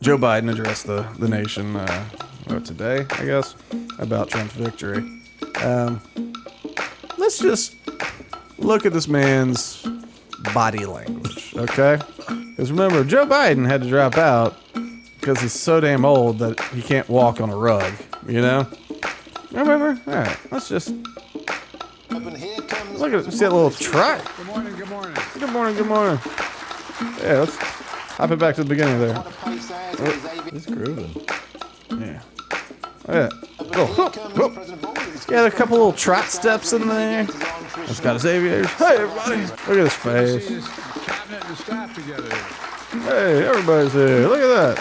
Joe Biden addressed the nation today, I guess, about Trump's victory. Let's just look at this man's body language, okay? Because remember, Joe Biden had to drop out because he's so damn old that he can't walk on a rug, you know? Remember? All right, let's just look at see that little trot. Good morning, good morning. Good morning, good morning. Yeah, let's hop it back to the beginning there. He's grooving. Yeah. Yeah. Oh, yeah, a couple little trot steps in there. It's got his aviators. Hey, everybody. Look at his face. See his cabinet and staff together here. Hey, everybody's here. Look at that.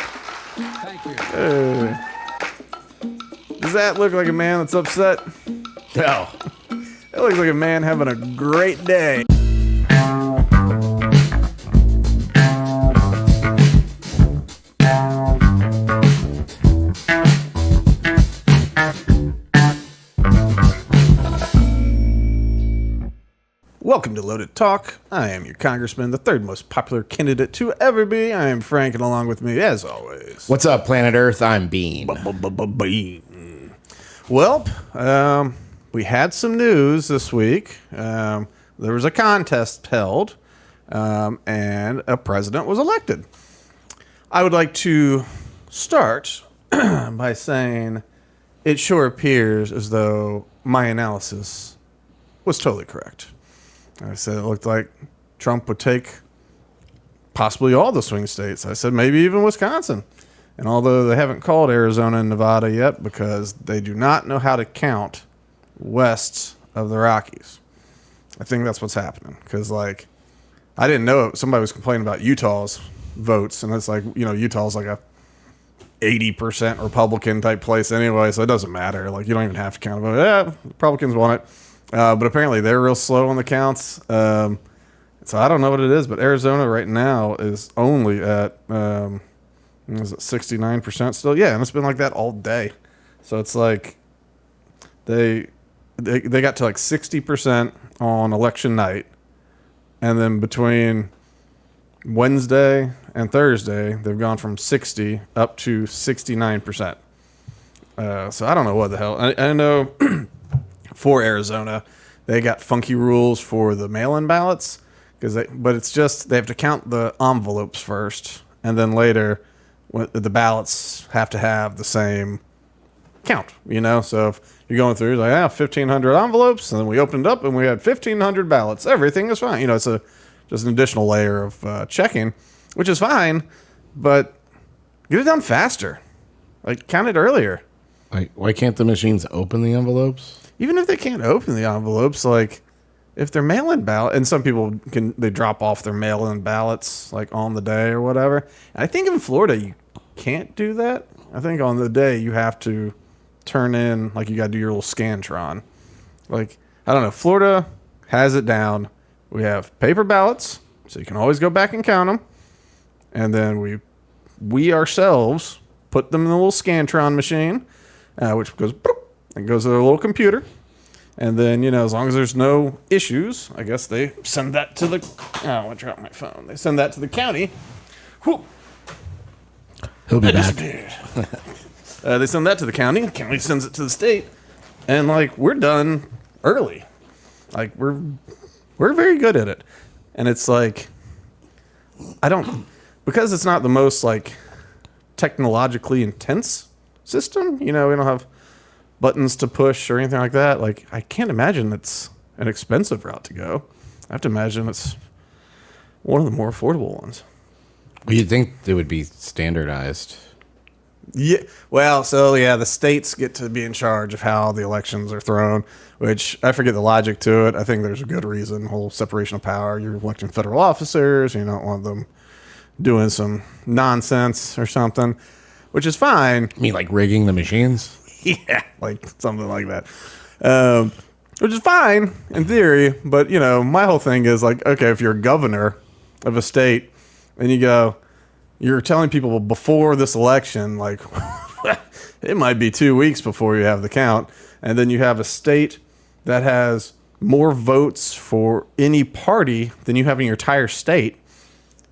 Thank you. Hey. Does that look like a man that's upset? No. It looks like a man having a great day. Welcome to Loaded Talk. I am your congressman, the third most popular candidate to ever be. I am Frank, and along with me, as always... What's up, planet Earth? I'm Bean. Bean. Well, we had some news this week. There was a contest held, and a president was elected. I would like to start by saying it sure appears as though my analysis was totally correct. I said it looked like Trump would take possibly all the swing states. I said maybe even Wisconsin. And although they haven't called Arizona and Nevada yet because they do not know how to count west of the Rockies, I think that's what's happening. Because, like, I didn't know it. Somebody was complaining about Utah's votes. And it's like, you know, Utah's like a 80% Republican type place anyway. So it doesn't matter. Like, you don't even have to count a vote. Yeah, Republicans won it. But apparently they're real slow on the counts. So I don't know what it is, but Arizona right now is only at, is it 69% still? Yeah, and it's been like that all day. So it's like they got to like 60% on election night. And then between Wednesday and Thursday, they've gone from 60 up to 69%. So I don't know what the hell. I know... For Arizona, they got funky rules for the mail-in ballots, but it's just they have to count the envelopes first, and then later the ballots have to have the same count. You know, so if you're going through like 1,500 envelopes, and then we opened up and we had 1,500 ballots, everything is fine. You know, it's just an additional layer of checking, which is fine, but get it done faster. Like count it earlier. Like, why can't the machines open the envelopes? Even if they can't open the envelopes, like if they're mail-in ballot, and some people they drop off their mail-in ballots like on the day or whatever. And I think in Florida you can't do that. I think on the day you have to turn in, like you got to do your little Scantron. Like, I don't know. Florida has it down. We have paper ballots, so you can always go back and count them. And then we ourselves put them in the little Scantron machine, which goes boop, and goes to their little computer. And then, you know, as long as there's no issues, I guess they send that to the... Oh, I dropped my phone. They send that to the county. Whoop. He'll be back. They send that to the county. The county sends it to the state. And, like, we're done early. Like, we're very good at it. And it's like... Because it's not the most, like, technologically intense system, you know, we don't have buttons to push or anything like that. Like, I can't imagine it's an expensive route to go. I have to imagine it's one of the more affordable ones. Well, you'd think they would be standardized. Yeah. Well, so yeah, the states get to be in charge of how the elections are thrown, which I forget the logic to it. I think there's a good reason, whole separation of power. You're electing federal officers. You don't want them doing some nonsense or something, which is fine. You mean like rigging the machines? Yeah, like something like that. Which is fine in theory, but, you know, my whole thing is like, okay, if you're a governor of a state and you're telling people before this election, like, it might be 2 weeks before you have the count, and then you have a state that has more votes for any party than you have in your entire state,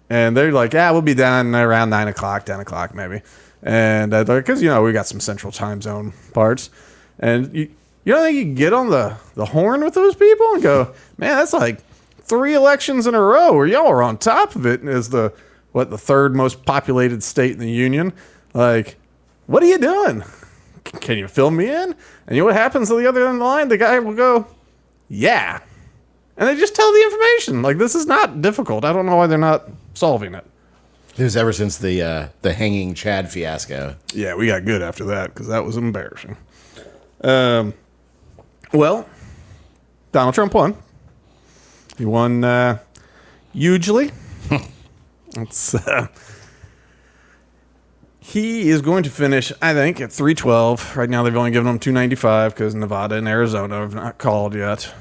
And they're like, yeah, we'll be done around 9 o'clock, 10 o'clock maybe. And because, we got some central time zone parts. And you don't think you can get on the horn with those people and go, man, that's like 3 elections in a row where y'all are on top of it as the third most populated state in the union. Like, what are you doing? Can you fill me in? And you know what happens to the other end of the line? The guy will go, yeah. And they just tell the information. Like, this is not difficult. I don't know why they're not solving it. It was ever since the hanging Chad fiasco. Yeah, we got good after that because that was embarrassing. Well, Donald Trump won. He won hugely. He is going to finish, I think, at 312. Right now, they've only given him 295 because Nevada and Arizona have not called yet.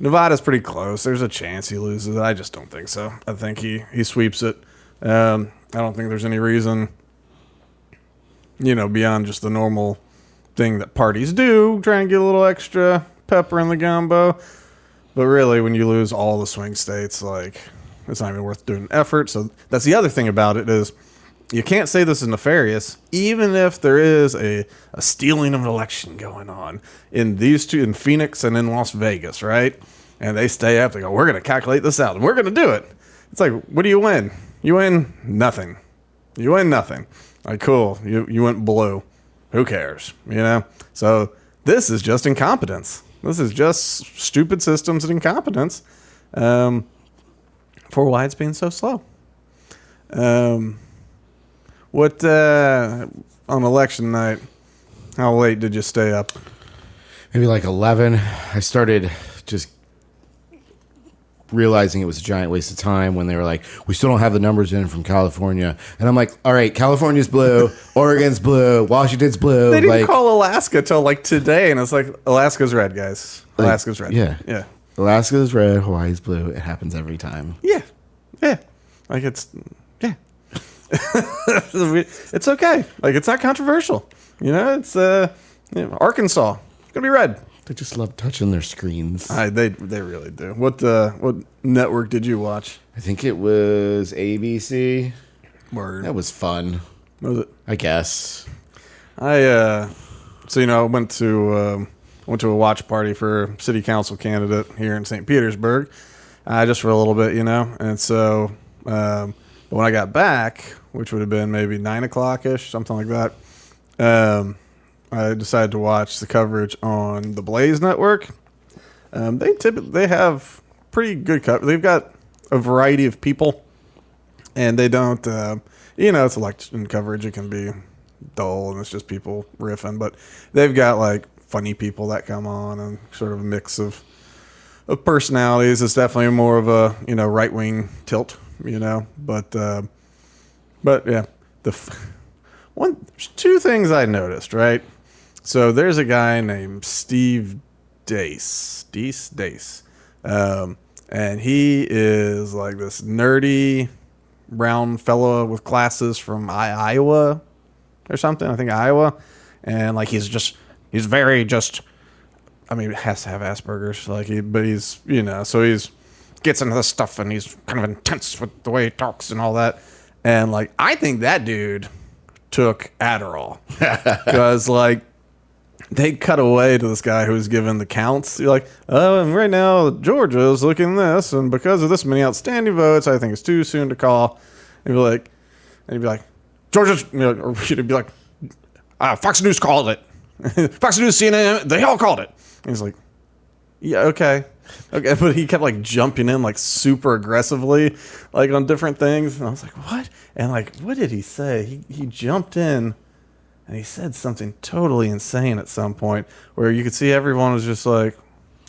Nevada's pretty close. There's a chance he loses. I just don't think so. I think he sweeps it. I don't think there's any reason, beyond just the normal thing that parties do, try and get a little extra pepper in the gumbo. But really, when you lose all the swing states, like, it's not even worth doing an effort. So that's the other thing about it is you can't say this is nefarious, even if there is a stealing of an election going on in these two, in Phoenix and in Las Vegas, right? And they stay up, they go, we're going to calculate this out, and we're going to do it. It's like, what do you win? You win nothing. You win nothing. Like, cool, you went blue. Who cares? So this is just incompetence. This is just stupid systems and incompetence for why it's being so slow. What on election night, how late did you stay up? Maybe like 11. I started just realizing it was a giant waste of time when they were like, we still don't have the numbers in from California. And I'm like, all right, California's blue, Oregon's blue, Washington's blue. They didn't call Alaska till like today, and it's like, Alaska's red, guys. Alaska's red. Yeah. Alaska's red, Hawaii's blue. It happens every time. Yeah. Like, it's, yeah. It's okay. Like, it's not controversial. It's Arkansas. It's gonna be red. They just love touching their screens. They really do. What network did you watch? I think it was ABC. Word. That was fun. Was it? I guess. I went to a watch party for a city council candidate here in St. Petersburg, just for a little bit, and so but when I got back, which would have been maybe 9 o'clock-ish, something like that, I decided to watch the coverage on the Blaze Network. They have pretty good coverage. They've got a variety of people, and they don't, it's election coverage. It can be dull, and it's just people riffing, but they've got like funny people that come on and sort of a mix of personalities. It's definitely more of a, right-wing tilt, but yeah, two things I noticed, right? So there's a guy named Steve Dace, and he is like this nerdy brown fella with glasses from Iowa or something. I think Iowa, and like he's very just. I mean, he has to have Asperger's, but he's so he's gets into this stuff and he's kind of intense with the way he talks and all that, and like I think that dude took Adderall because like. They cut away to this guy who was given the counts. You're like, oh, and right now Georgia is looking this, and because of this many outstanding votes, I think it's too soon to call. And you'd be like, Georgia's, or you'd be like, Fox News called it. Fox News, CNN, they all called it. And he's like, yeah, okay, but he kept like jumping in like super aggressively, like on different things. And I was like, what? And like, what did he say? He jumped in. And he said something totally insane at some point where you could see everyone was just like,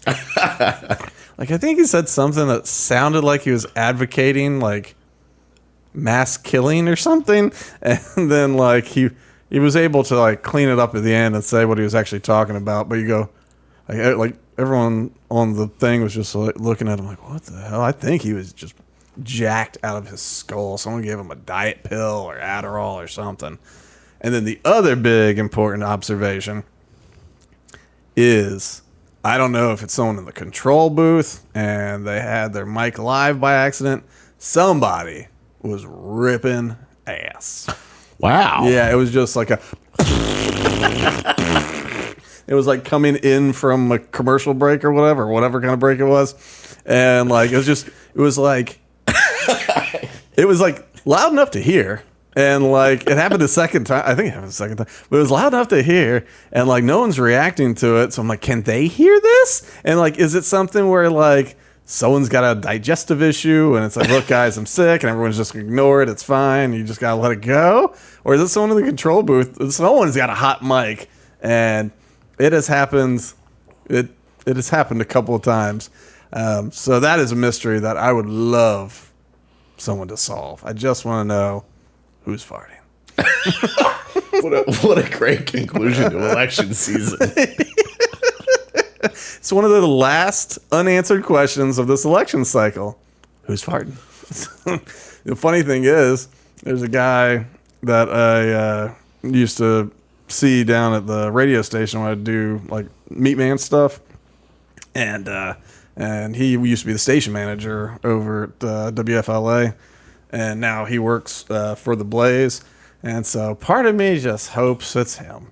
like I think he said something that sounded like he was advocating like mass killing or something. And then like he was able to like clean it up at the end and say what he was actually talking about. But you go like everyone on the thing was just like looking at him like, what the hell? I think he was just jacked out of his skull. Someone gave him a diet pill or Adderall or something. And then the other big important observation is, I don't know if it's someone in the control booth and they had their mic live by accident, somebody was ripping ass. Wow. Yeah, it was just like a. It was like coming in from a commercial break or whatever kind of break it was, and like it was like loud enough to hear, and like it happened a second time. I think it happened a second time, but it was loud enough to hear, and like no one's reacting to it. So I'm like, can they hear this? And like, is it something where like someone's got a digestive issue, and it's like, look, guys, I'm sick, and everyone's just gonna ignore it. It's fine. You just gotta let it go. Or is it someone in the control booth? Someone's got a hot mic, and it has happened. It has happened a couple of times. So that is a mystery that I would love someone to solve. I just want to know who's farting. What a great conclusion to election season. It's one of the last unanswered questions of this election cycle. Who's farting? The funny thing is, there's a guy that I used to see down at the radio station when I do like Meat Man stuff, and he used to be the station manager over at WFLA, and now he works for the Blaze, and so part of me just hopes it's him.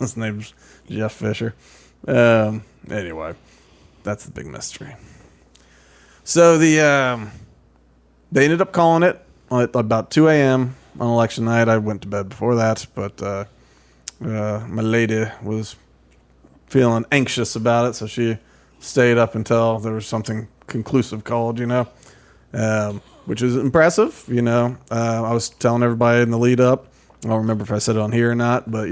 His name's Jeff Fisher. Anyway, that's the big mystery. So they ended up calling it at about 2 a.m. on election night. I went to bed before that, but my lady was feeling anxious about it, so she stayed up until there was something conclusive called, which is impressive. I was telling everybody in the lead up, I don't remember if I said it on here or not, but,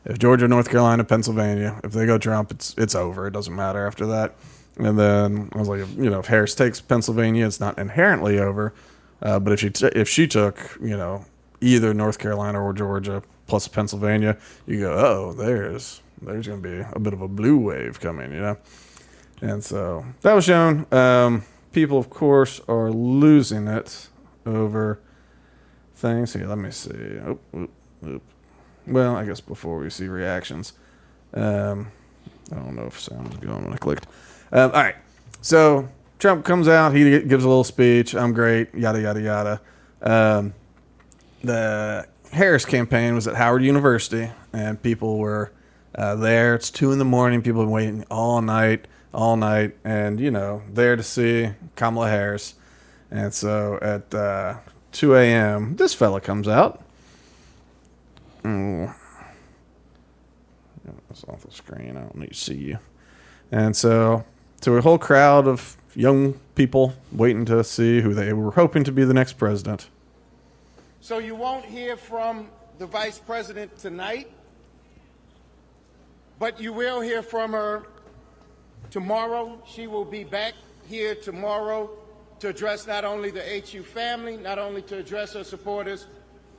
if Georgia, North Carolina, Pennsylvania, if they go Trump, it's over. It doesn't matter after that. And then I was like, if Harris takes Pennsylvania, it's not inherently over. But if she took, either North Carolina or Georgia plus Pennsylvania, you go, oh, there's going to be a bit of a blue wave coming, And so that was shown. People, of course, are losing it over things. Here, let me see. Well, I guess before we see reactions. I don't know if sound is going when I clicked. All right. So Trump comes out. He gives a little speech. I'm great. Yada, yada, yada. The Harris campaign was at Howard University, and people were there. It's 2 a.m. People have been waiting all night, and, there to see Kamala Harris. And so at 2 a.m., this fella comes out. That's off the screen. I don't need to see you. And so to a whole crowd of young people waiting to see who they were hoping to be the next president. So you won't hear from the vice president tonight, but you will hear from her tomorrow. She will be back here tomorrow to address not only the HU family, not only to address her supporters,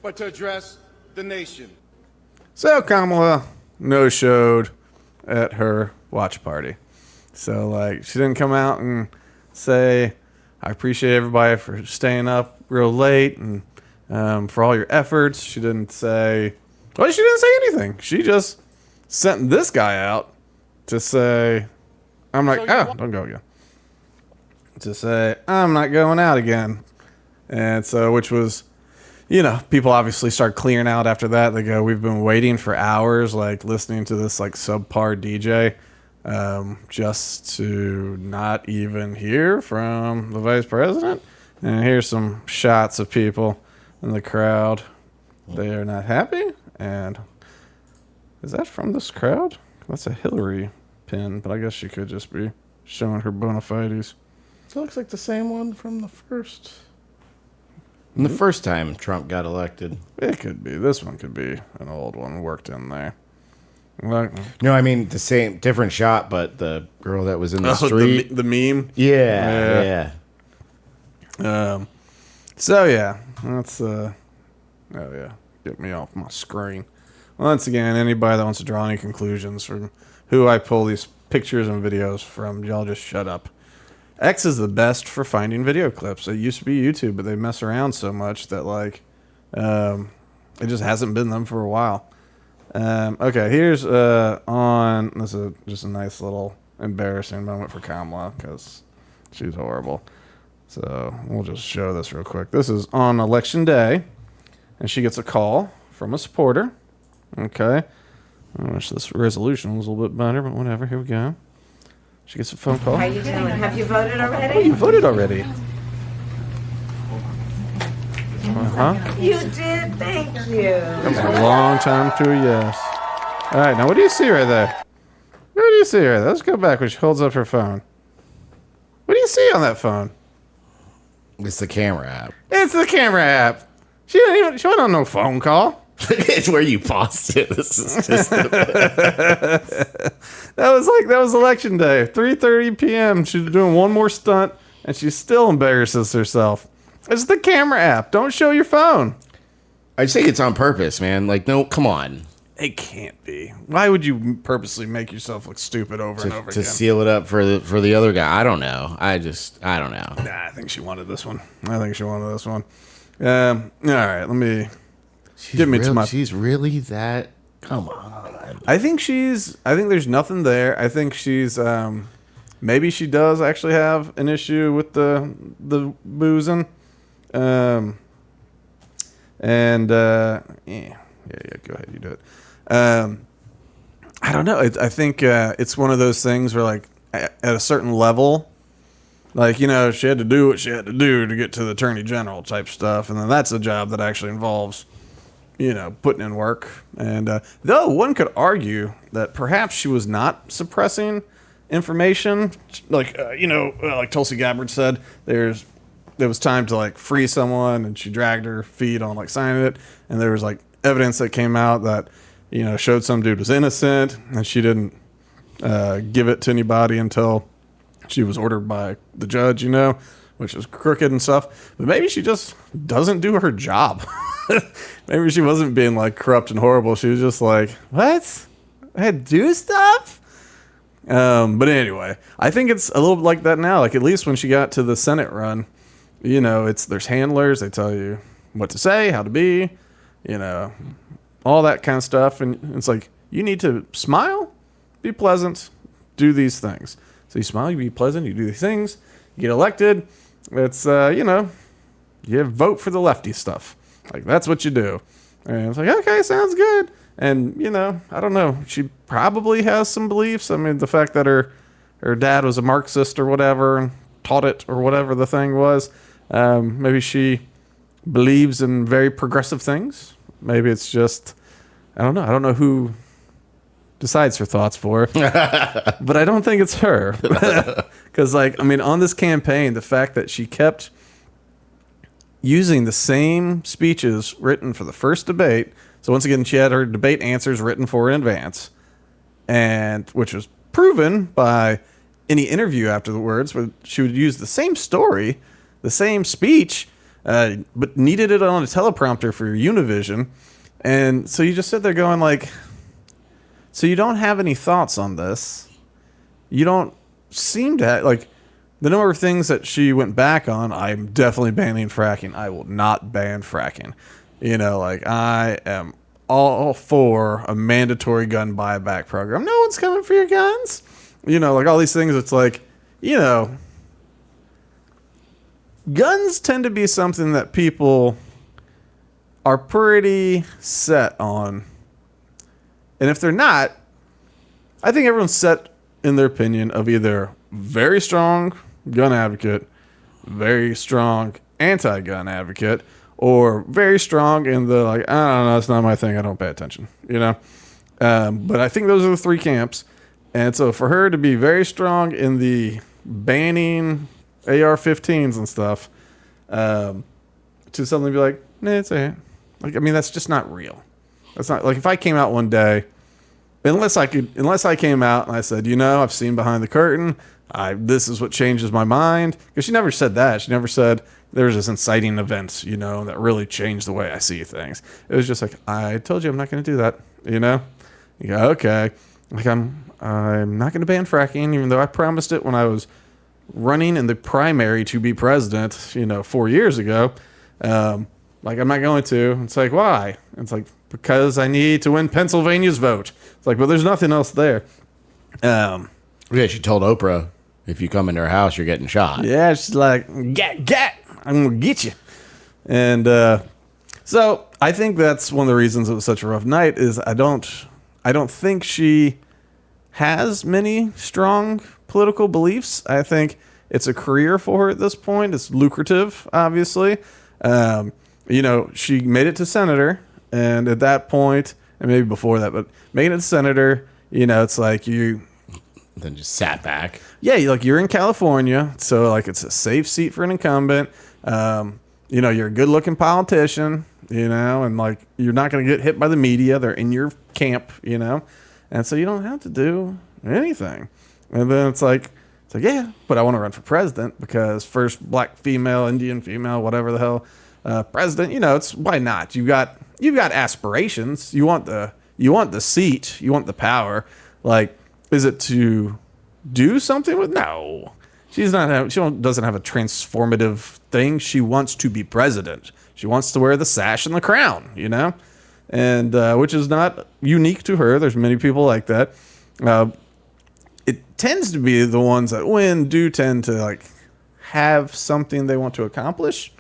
but to address the nation. So Kamala no-showed at her watch party. So, she didn't come out and say, I appreciate everybody for staying up real late and for all your efforts. She didn't say anything. She just sent this guy out to say, don't go again. To say, I'm not going out again. And so, which was, people obviously start clearing out after that. They go, we've been waiting for hours, listening to this, subpar DJ, just to not even hear from the vice president. And here's some shots of people in the crowd. They are not happy. And is that from this crowd? That's a Hillary pin, but I guess she could just be showing her bona fides. It looks like the same one from the first. The first time Trump got elected. It could be. This one could be an old one worked in there. No, I mean the same, different shot, but the girl that was in the street. The meme? Yeah. So, yeah. That's, get me off my screen. Once again, anybody that wants to draw any conclusions from who I pull these pictures and videos from, y'all just shut up. X is the best for finding video clips. It used to be YouTube, but they mess around so much that it just hasn't been them for a while. Okay, here's this is just a nice little embarrassing moment for Kamala because she's horrible. So we'll just show this real quick. This is on election day, and she gets a call from a supporter. Okay. I wish this resolution was a little bit better, but whatever. Here we go. She gets a phone call. How you doing? Have you voted already? Oh, you voted already. You did. Thank you. That's a long time to a yes. All right. Now, what do you see right there? What do you see right there? Let's go back when she holds up her phone. What do you see on that phone? It's the camera app. It's the camera app. She went on no phone call. It's where you paused it. This is just That was election day, 3:30 p.m. She's doing one more stunt, and she still embarrasses herself. It's the camera app. Don't show your phone. I'd say it's on purpose, man. Like, no, come on. It can't be. Why would you purposely make yourself look stupid over and over To again? seal it up for the other guy. I don't know. I don't know. Nah, I think she wanted this one. All right, let me get me to my. She's really that. Come on. I think there's nothing there. I think she's maybe she does actually have an issue with the boozing. Yeah, go ahead, you do it. I don't know. I think it's one of those things where, like, at a certain level, like, you know, she had to do what she had to do to get to the attorney general type stuff, and then that's a job that actually involves, you know, putting in work. And though one could argue that perhaps she was not suppressing information, like like Tulsi Gabbard said, there was time to, like, free someone, and she dragged her feet on, like, signing it, and there was, like, evidence that came out that, you know, showed some dude was innocent, and she didn't give it to anybody until she was ordered by the judge, you know, which is crooked and stuff. But maybe she just doesn't do her job. Maybe she wasn't being, like, corrupt and horrible. She was just like, what? I had to do stuff? But anyway, I think it's a little bit like that now. Like, at least when she got to the Senate run, you know, there's handlers. They tell you what to say, how to be, you know, all that kind of stuff. And it's like, you need to smile, be pleasant, do these things. So you smile, you be pleasant, you do these things, you get elected. It's, you vote for the lefty stuff. Like, that's what you do. And it's like, okay, sounds good. And, you know, I don't know. She probably has some beliefs. I mean, the fact that her dad was a Marxist or whatever and taught it or whatever the thing was. Maybe she believes in very progressive things. Maybe it's just, I don't know. I don't know who decides her thoughts for her. But I don't think it's her. Because, like, I mean, on this campaign, the fact that she kept using the same speeches written for the first debate. So once again, she had her debate answers written for in advance, and which was proven by any interview afterwards, where she would use the same story, the same speech, but needed it on a teleprompter for Univision. And so you just sit there going, like, so you don't have any thoughts on this. You don't seem to have, like, the number of things that she went back on. I'm definitely banning fracking. I will not ban fracking. You know, like, I am all for a mandatory gun buyback program. No one's coming for your guns. You know, like, all these things. It's like, you know, guns tend to be something that people are pretty set on. And if they're not, I think everyone's set in their opinion of either very strong gun advocate, very strong anti-gun advocate, or very strong in the, like, I don't know, it's not my thing, I don't pay attention, you know? But I think those are the three camps. And so for her to be very strong in the banning AR-15s and stuff, to suddenly be like, nah, it's a, like, I mean, that's just not real. That's not, like, if I came out one day, unless I came out and I said, you know, I've seen behind the curtain, this is what changes my mind. Because she never said that. She never said there was this inciting event, you know, that really changed the way I see things. It was just like, I told you I'm not going to do that, you know? You go, okay. Like, I'm not going to ban fracking, even though I promised it when I was running in the primary to be president, you know, 4 years ago. Like, I'm not going to. It's like, why? It's like, because I need to win Pennsylvania's vote. It's like, well, there's nothing else there. Yeah, she told Oprah If you come into her house, you're getting shot. Yeah, she's like, get, I'm gonna get you. And so I think that's one of the reasons it was such a rough night. Is I don't think she has many strong political beliefs. I think it's a career for her at this point. It's lucrative, obviously. She made it to senator, and at that point, and maybe before that, but making it to senator, it's like you. Then just sat back. Yeah, you're in California, so like it's a safe seat for an incumbent. You're a good-looking politician, and like you're not going to get hit by the media. They're in your camp, and so you don't have to do anything. And then it's like yeah, but I want to run for president because first black female, Indian female, whatever the hell, president. It's why not? You've got aspirations. You want the seat. You want the power. Like, is it to do something with? No. She doesn't have a transformative thing. She wants to be president. She wants to wear the sash and the crown, and which is not unique to her. There's many people like that. It tends to be the ones that win do tend to like have something they want to accomplish,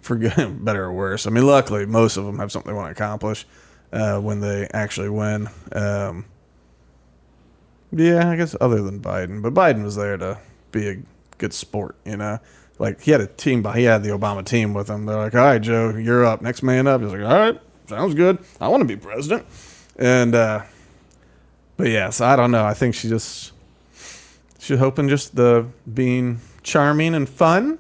for good, better or worse. I mean, luckily, most of them have something they want to accomplish when they actually win. Yeah, I guess other than Biden. But Biden was there to be a good sport, Like, he had a team, he had the Obama team with him. They're like, all right, Joe, you're up. Next man up. He's like, all right, sounds good. I want to be president. And, but yes, I don't know. I think she's hoping just the being charming and fun.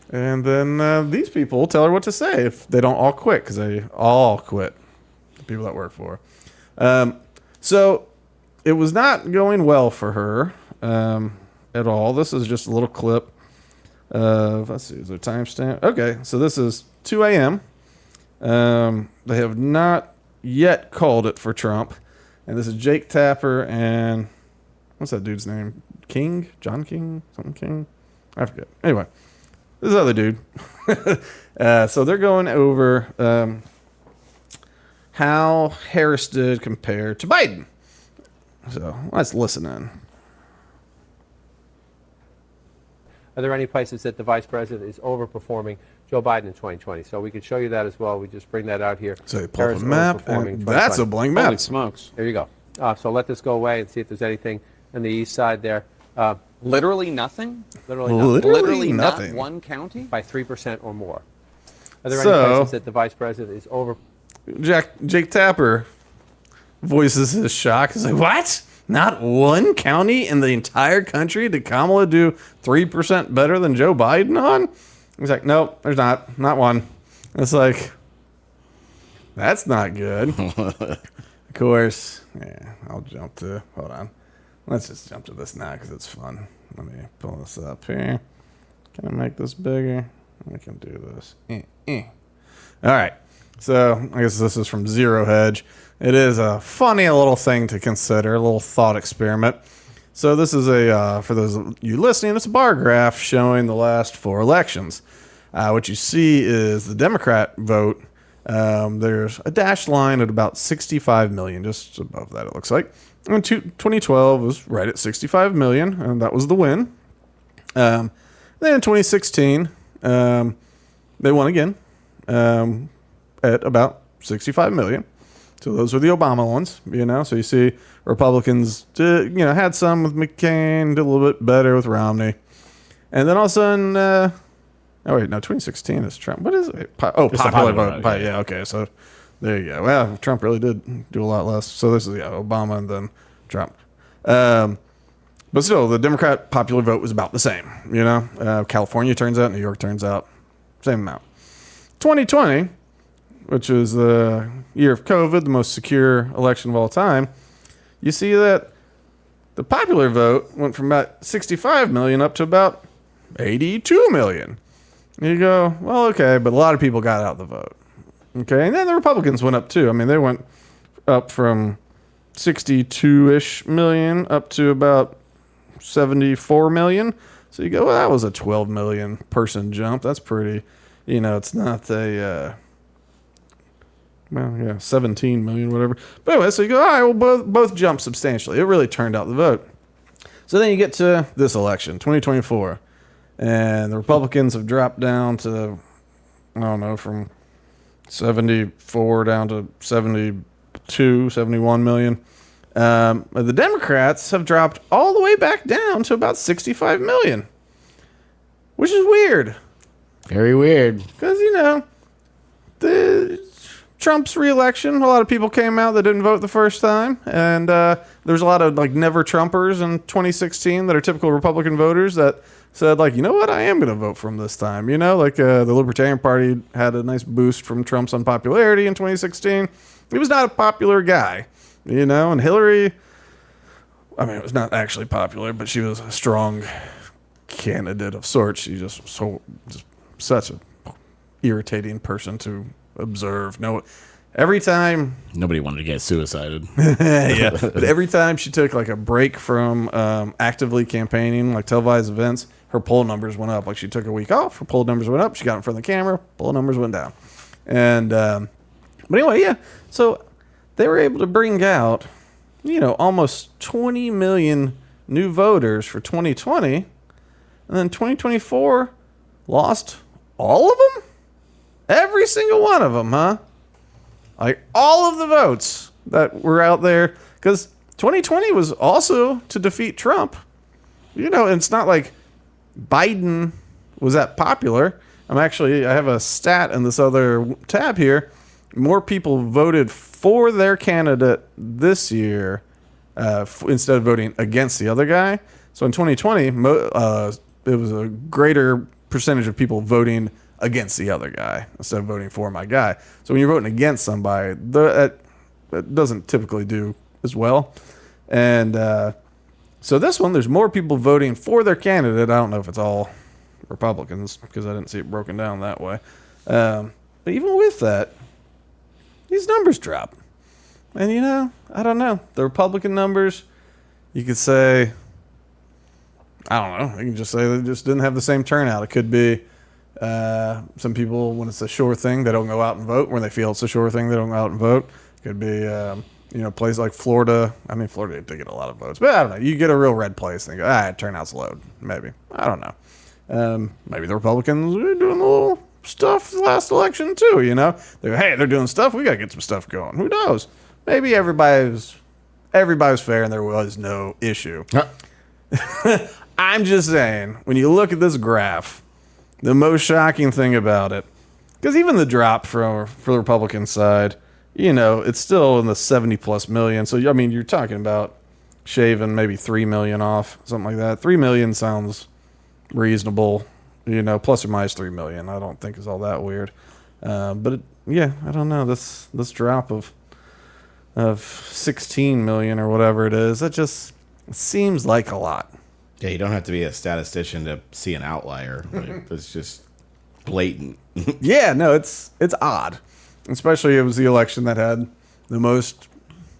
And then these people tell her what to say if they don't all quit, because they all quit, the people that work for her. So it was not going well for her at all. This is just a little clip of, let's see, is there a timestamp? Okay, so this is 2 a.m. They have not yet called it for Trump. And this is Jake Tapper and, what's that dude's name? King? John King? Something King? I forget. Anyway, this other dude. So they're going over how Harris did compare to Biden. So let's listen in. Are there any places that the vice president is overperforming Joe Biden in 2020? So we could show you that as well. We just bring that out here. So you pull up a map, and that's a blank map. Holy smokes. There you go. So let this go away and see if there's anything on the east side there. Literally nothing? Literally nothing. Not one county? By 3% or more. Are there So, any places that the vice president is over? Jake Tapper voices his shock. He's like, what? Not one county in the entire country did Kamala do 3% better than Joe Biden on? He's like, nope, there's not. Not one. It's like, that's not good. Of course. Yeah, I'll jump to, hold on. Let's just jump to this now because it's fun. Let me pull this up here. Can I make this bigger? I can do this. All right. So I guess this is from Zero Hedge. It is a funny little thing to consider, a little thought experiment. So this is for those of you listening, it's a bar graph showing the last 4 elections. What you see is the Democrat vote. There's a dashed line at about 65 million, just above that it looks like. And 2012 was right at 65 million, and that was the win. Then in 2016, they won again at about 65 million. So those were the Obama ones, So you see Republicans, had some with McCain, did a little bit better with Romney. And then all of a sudden, 2016 is Trump. What is it? Popular vote. Yeah, okay. So there you go. Well, Trump really did do a lot less. So this is Obama and then Trump. But still, the Democrat popular vote was about the same. California turns out, New York turns out, same amount. 2020, which was the year of COVID, the most secure election of all time, you see that the popular vote went from about 65 million up to about 82 million. And you go, well, okay, but a lot of people got out the vote. Okay, and then the Republicans went up too. I mean, they went up from 62-ish million up to about 74 million. So you go, well, that was a 12 million person jump. That's pretty, it's not a... well, yeah, 17 million, whatever. But anyway, so you go, all right, well, both jumped substantially. It really turned out the vote. So then you get to this election, 2024, and the Republicans have dropped down to, I don't know, from 74 down to 72, 71 million. The Democrats have dropped all the way back down to about 65 million, which is weird. Very weird. Because, Trump's reelection, a lot of people came out that didn't vote the first time. And there's a lot of, never Trumpers in 2016 that are typical Republican voters that said, you know what, I am going to vote for him this time. The Libertarian Party had a nice boost from Trump's unpopularity in 2016. He was not a popular guy, and Hillary, I mean, it was not actually popular, but she was a strong candidate of sorts. She just such a irritating person to observe. Every time Nobody wanted to get suicided. yeah, but every time she took a break from actively campaigning, televised events, her poll numbers went up. She took a week off, her poll numbers went up. She got in front of the camera, poll numbers went down. And but anyway, yeah. So they were able to bring out almost 20 million new voters for 2020, and then 2024 lost all of them? Every single one of them, huh? All of the votes that were out there. Because 2020 was also to defeat Trump. And it's not like Biden was that popular. I have a stat in this other tab here. More people voted for their candidate this year instead of voting against the other guy. So in 2020, it was a greater percentage of people voting against the other guy instead of voting for my guy. So when you're voting against somebody, that doesn't typically do as well. And so this one, there's more people voting for their candidate. I don't know if it's all Republicans because I didn't see it broken down that way. But even with that, these numbers drop. And, I don't know. The Republican numbers, you could say, I don't know. You can just say they just didn't have the same turnout. It could be some people, when it's a sure thing, they don't go out and vote. When they feel it's a sure thing, they don't go out and vote. It could be, places like Florida. I mean, Florida did get a lot of votes. But I don't know. You get a real red place and they go, turnout's low. Maybe. I don't know. Maybe the Republicans are doing a little stuff the last election, too, They're doing stuff. We got to get some stuff going. Who knows? Maybe everybody was fair and there was no issue. I'm just saying, when you look at this graph, the most shocking thing about it, because even the drop for the Republican side, it's still in the 70 plus million. So, I mean, you're talking about shaving maybe 3 million off, something like that. 3 million sounds reasonable, plus or minus 3 million. I don't think is all that weird. But I don't know. This drop of 16 million or whatever it is, that just seems like a lot. Yeah, you don't have to be a statistician to see an outlier. It's just blatant. Yeah, no, it's odd. Especially it was the election that had the most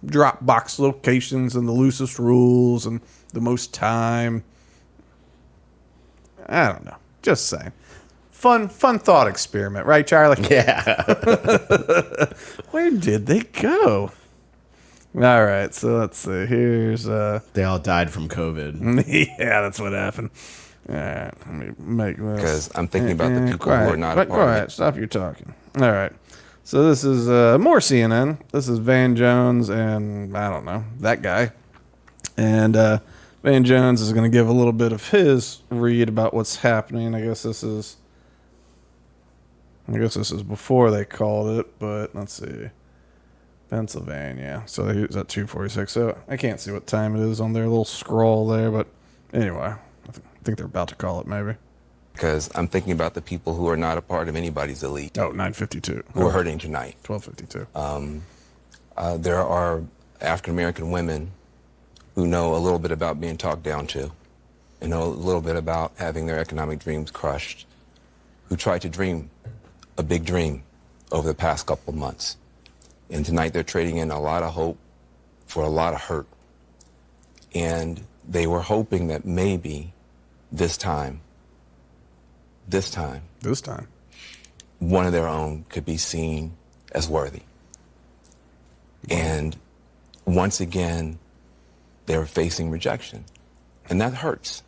drop box locations and the loosest rules and the most time. I don't know. Just saying. Fun thought experiment, right, Charlie? Yeah. Where did they go? All right, so let's see. Here's They all died from COVID. yeah, that's what happened. All right, let me make this. Because I'm thinking about the people who are not a part of quiet. it. Stop your talking. All right. So this is more CNN. This is Van Jones and I don't know, that guy. And Van Jones is going to give a little bit of his read about what's happening. I guess this is before they called it, but let's see. Pennsylvania. So he was at 2:46. So I can't see what time it is on their little scroll there, but anyway, I think they're about to call it maybe. Because I'm thinking about the people who are not a part of anybody's elite. Oh, 9:52. Who are hurting tonight. 12:52. There are African American women who know a little bit about being talked down to, and know a little bit about having their economic dreams crushed, who tried to dream a big dream over the past couple of months. And tonight they're trading in a lot of hope for a lot of hurt. And they were hoping that maybe this time, one of their own could be seen as worthy. And once again, they were facing rejection. And that hurts.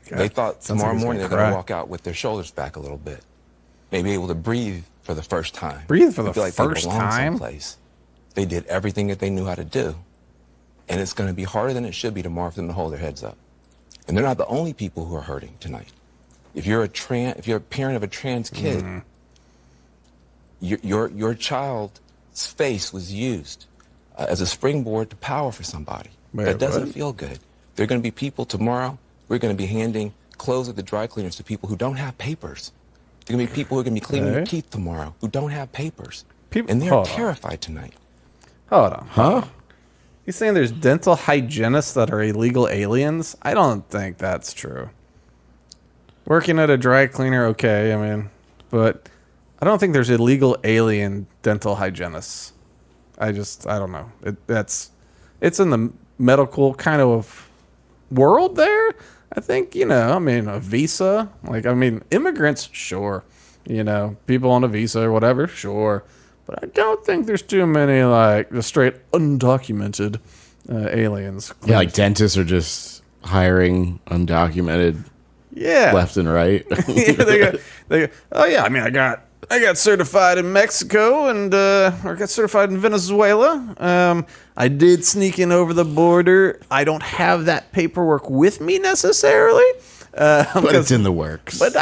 God, They thought sounds like tomorrow he's morning they're gonna going to cry. walk out with their shoulders back a little bit. Maybe able to breathe for the first time. Breathe for They the feel like first they belong time? someplace. They did everything that they knew how to do. And it's going to be harder than it should be tomorrow for them to hold their heads up. And they're not the only people who are hurting tonight. If you're a parent of a trans kid, your child's face was used as a springboard to power for somebody. Wait, that doesn't what? feel good. There are going to be people tomorrow, we're going to be handing clothes at the dry cleaners to people who don't have papers. There are going to be people who are going to be cleaning their Okay. teeth tomorrow who don't have papers. People- And they're hold on. terrified tonight. Hold on. Huh? You saying there's dental hygienists that are illegal aliens? I don't think that's true. Working at a dry cleaner, okay, I mean, but I don't think there's illegal alien dental hygienists. I don't know. It's in the medical kind of world there. I think, I mean, a visa, immigrants, sure. People on a visa or whatever, sure. But I don't think there's too many, just straight undocumented aliens. Yeah, like dentists are just hiring undocumented Yeah. left and right. Yeah, they go, oh, yeah, I mean, I got certified in Mexico and I got certified in Venezuela. I did sneak in over the border. I don't have that paperwork with me necessarily. But it's in the works. But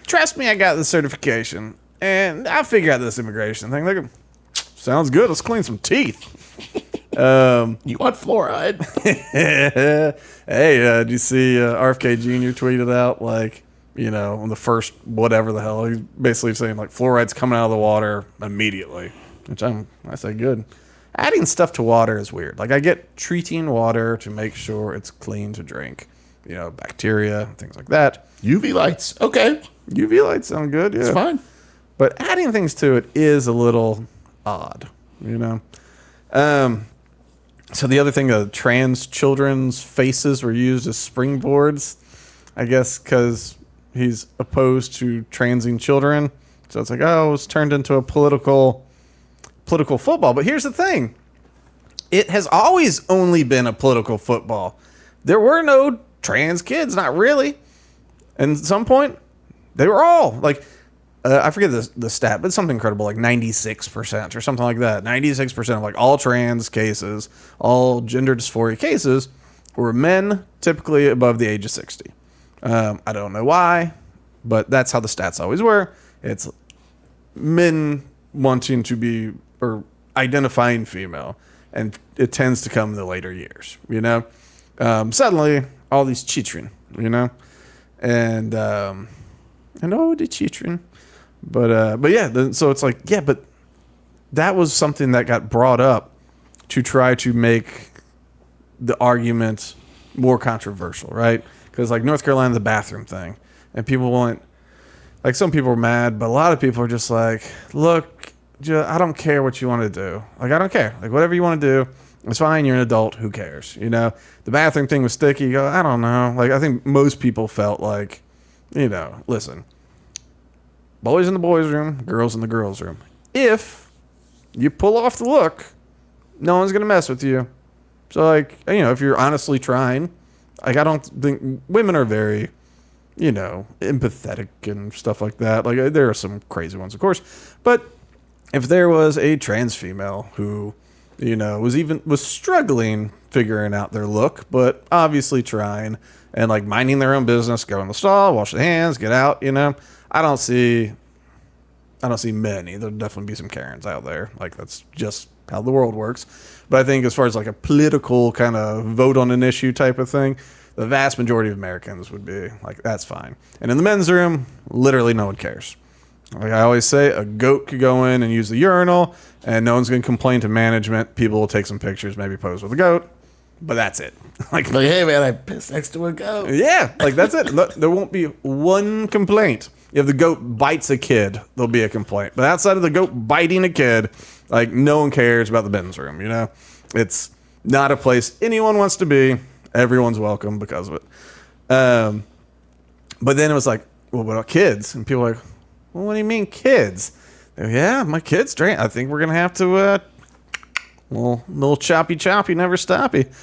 trust me, I got the certification. And I'll figure out this immigration thing. Look, sounds good. Let's clean some teeth. You want fluoride? Hey, did you see RFK Jr. tweeted out, on the first whatever the hell, he's basically saying, fluoride's coming out of the water immediately, which I say good. Adding stuff to water is weird. I get treating water to make sure it's clean to drink, bacteria, things like that. UV lights. Okay. UV lights sound good, yeah. It's fine. But adding things to it is a little odd, So the other thing, trans children's faces were used as springboards, I guess, because he's opposed to transing children. So it's it's turned into a political football. But here's the thing. It has always only been a political football. There were no trans kids, not really. And at some point, they were all, I forget the stat, but it's something incredible, 96% or something like that. 96% of all trans cases, all gender dysphoria cases, were men, typically above the age of 60. I don't know why, but that's how the stats always were. It's men wanting to be or identifying female, and it tends to come in the later years. Suddenly all these children, and the children. But yeah, so it's but that was something that got brought up to try to make the argument more controversial, right? Because North Carolina, the bathroom thing, and people want, some people are mad, but a lot of people are just look, I don't care what you want to do. I don't care. Whatever you want to do, it's fine. You're an adult. Who cares? The bathroom thing was sticky. You go, I don't know. I think most people felt listen. Boys in the boys' room, girls in the girls' room. If you pull off the look, no one's going to mess with you. So, if you're honestly trying, I don't think women are very, empathetic and stuff like that. There are some crazy ones, of course. But if there was a trans female who, was struggling figuring out their look, but obviously trying and minding their own business, go in the stall, wash their hands, get out, I don't see many. There'll definitely be some Karens out there. That's just how the world works. But I think as far as a political kind of vote on an issue type of thing, the vast majority of Americans would be that's fine. And in the men's room, literally no one cares. I always say, a goat could go in and use the urinal, and no one's going to complain to management. People will take some pictures, maybe pose with a goat, but that's it. Hey man, I pissed next to a goat. Yeah, that's it. There won't be one complaint. If the goat bites a kid, there'll be a complaint. But outside of the goat biting a kid, no one cares about the men's room, It's not a place anyone wants to be. Everyone's welcome because of it. But then it was well, what about kids? And people well, what do you mean kids? Yeah, my kids, I think we're going to have to little choppy, never stoppy.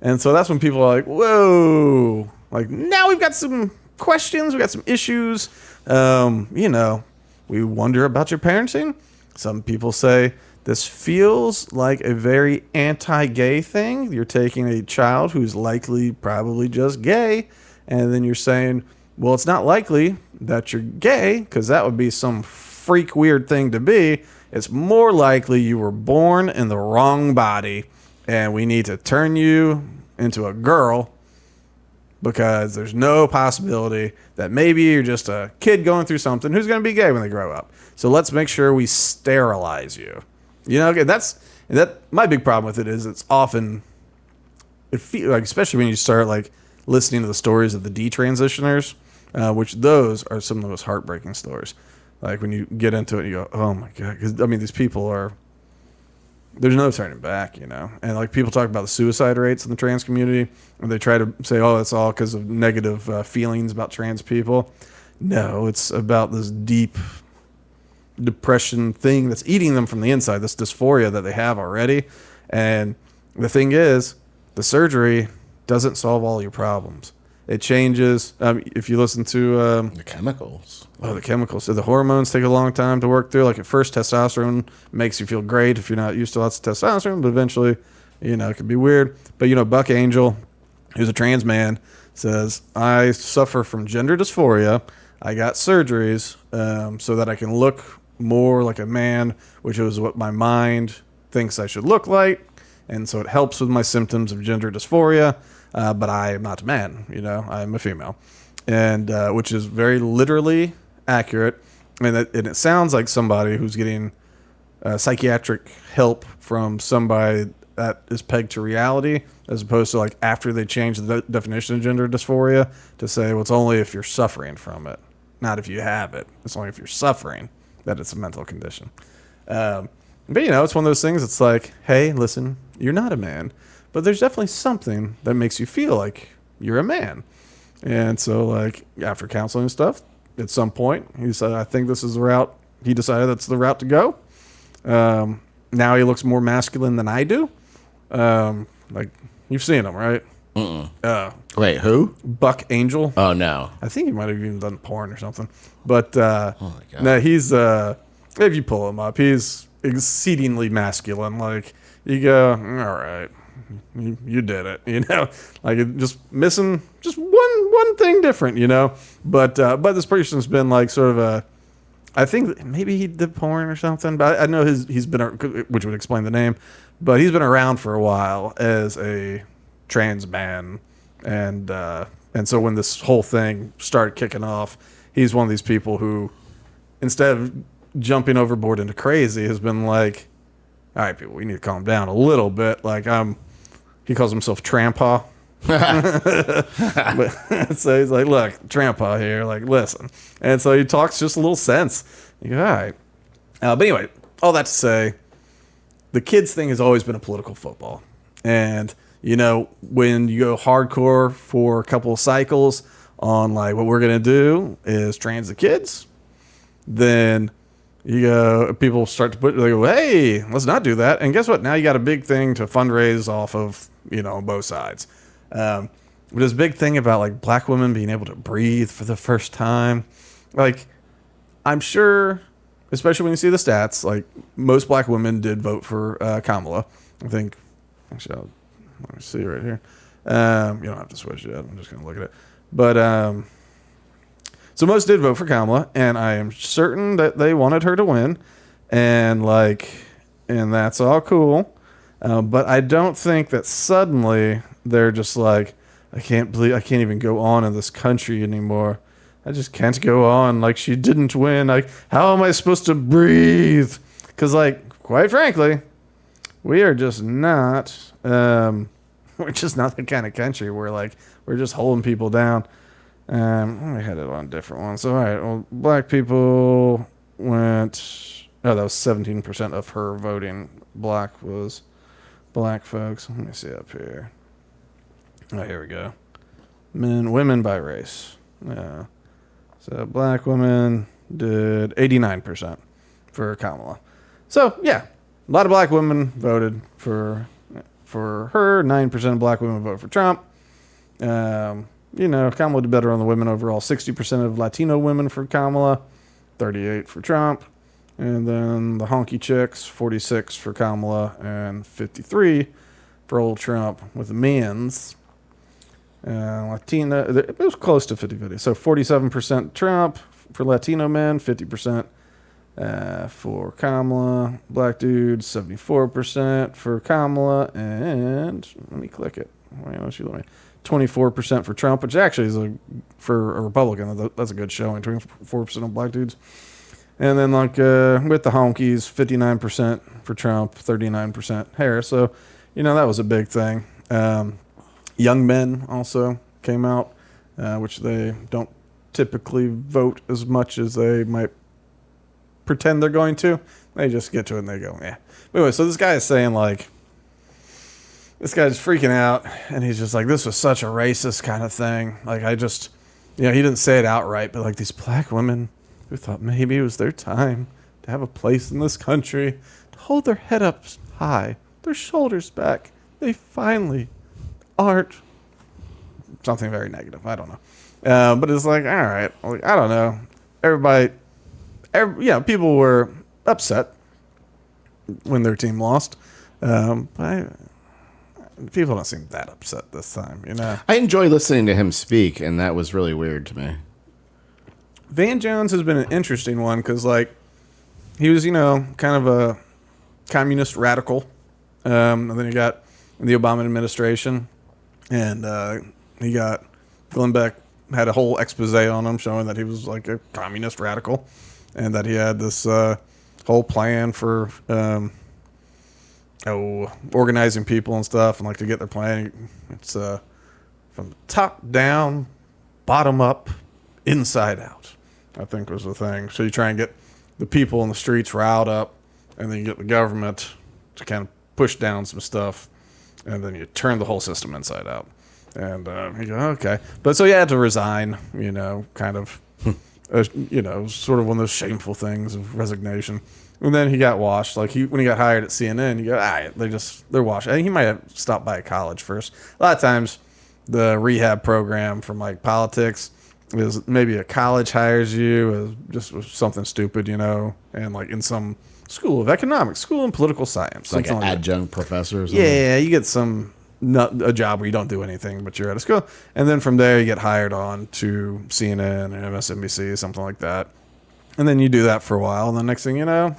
And so that's when people are like, whoa, like now we've got some questions, we got some issues. We wonder about your parenting. Some people say this feels like a very anti-gay thing. You're taking a child who's likely probably just gay, and then you're saying, well, it's not likely that you're gay because that would be some freak weird thing to be. It's more likely you were born in the wrong body and we need to turn you into a girl because there's no possibility that maybe you're just a kid going through something who's going to be gay when they grow up. So let's make sure we sterilize you. That my big problem with it is it's often it feels like, especially when you start like listening to the stories of the detransitioners, which those are some of the most heartbreaking stories. Like when you get into it, you go, "Oh my god!" Because these people are. There's no turning back, And like people talk about the suicide rates in the trans community, and they try to say, "Oh, that's all because of negative feelings about trans people." No, it's about this deep depression thing that's eating them from the inside. This dysphoria that they have already, and the thing is, the surgery doesn't solve all your problems. It changes. If you listen to The chemicals. the chemicals. So the hormones take a long time to work through. Like at first, testosterone makes you feel great if you're not used to lots of testosterone, but eventually, it can be weird. But Buck Angel, who's a trans man, says, I suffer from gender dysphoria. I got surgeries so that I can look more like a man, which is what my mind thinks I should look like. And so it helps with my symptoms of gender dysphoria. But I am not a man, I'm a female. And which is very literally accurate. And it sounds like somebody who's getting psychiatric help from somebody that is pegged to reality, as opposed to like after they change the definition of gender dysphoria to say, well, it's only if you're suffering from it, not if you have it. It's only if you're suffering that it's a mental condition. But it's one of those things. It's like, hey, listen, you're not a man. But there's definitely something that makes you feel like you're a man. And so, like, after counseling and stuff, at some point, he said, I think this is the route. He decided that's the route to go. Now he looks more masculine than I do. Like, you've seen him, right? Wait, who? Buck Angel. Oh, no. I think he might have even done porn or something. But, Oh, my God. no, he's, if you pull him up, he's exceedingly masculine. Like, you go, all right. You did it, like it just missing just one thing different, but this person's been like sort of I think maybe he did porn or something, but I know he's been, which would explain the name, but he's been around for a while as a trans man, and so when this whole thing started kicking off, he's one of these people who, instead of jumping overboard into crazy, has been like, all right, people, we need to calm down a little bit. Like he calls himself Trampa. But, so he's like, look, Trampa here, like, listen. And so he talks just a little sense. You go, all right. But anyway, all that to say, the kids thing has always been a political football. And, when you go hardcore for a couple of cycles on, like, what we're going to do is trans the kids, then people start to they go, hey, let's not do that. And guess what? Now you got a big thing to fundraise off of, both sides. But this big thing about like black women being able to breathe for the first time. Like, I'm sure, especially when you see the stats, like most black women did vote for Kamala. I think, actually, let me see right here. You don't have to switch it. I'm just going to look at it. But, so most did vote for Kamala, and I am certain that they wanted her to win, and that's all cool. But I don't think that suddenly they're just like, I can't even go on in this country anymore. I just can't go on. Like, she didn't win. Like, how am I supposed to breathe? Because, like, quite frankly, we are just not. We're just not the kind of country where like we're just holding people down. Let me had it on a different one. So, all right, well, black people went. Oh, that was 17% of her voting. Black folks. Let me see up here. Oh, here we go. Women by race. Yeah. So black women did 89% for Kamala. So, yeah, a lot of black women voted for her. 9% of black women voted for Trump. Kamala did better on the women overall. 60% of Latino women for Kamala, 38 for Trump. And then the honky chicks, 46 for Kamala and 53 for old Trump with the men's. Latino, it was close to 50-50. So 47% Trump for Latino men, 50% for Kamala. Black dudes, 74% for Kamala. And let me click it. Why don't you let me? 24% for Trump, which actually is for a Republican, that's a good showing. 24% of black dudes. And then with the honkies, 59% for Trump, 39% Harris. So, that was a big thing. Young men also came out, which they don't typically vote as much as they might pretend they're going to. They just get to it and they go, yeah. But anyway, so this guy is saying this guy's freaking out, and he's just like, this was such a racist kind of thing. He didn't say it outright, but these black women who thought maybe it was their time to have a place in this country, to hold their head up high, their shoulders back. They finally aren't something very negative. I don't know. But it's all right. I don't know. People were upset when their team lost. But people don't seem that upset this time, I enjoy listening to him speak, and that was really weird to me. Van Jones has been an interesting one because, he was, kind of a communist radical. And then he got in the Obama administration, and Glenn Beck had a whole expose on him showing that he was a communist radical, and that he had this whole plan for organizing people and stuff, and to get their plan. It's from top down, bottom up, inside out, I think was the thing. So you try and get the people in the streets riled up, and then you get the government to kind of push down some stuff, and then you turn the whole system inside out. And you go, okay. But so he had to resign, kind of, sort of one of those shameful things of resignation. And then he got washed. When he got hired at CNN, you go, they're washed. I think he might have stopped by a college first. A lot of times, the rehab program from politics is maybe a college hires you as just something stupid, and in some school of economics, school in political science, like an adjunct professor or something. Yeah, you get a job where you don't do anything, but you're at a school, and then from there you get hired on to CNN and MSNBC, something like that, and then you do that for a while, and the next thing you know,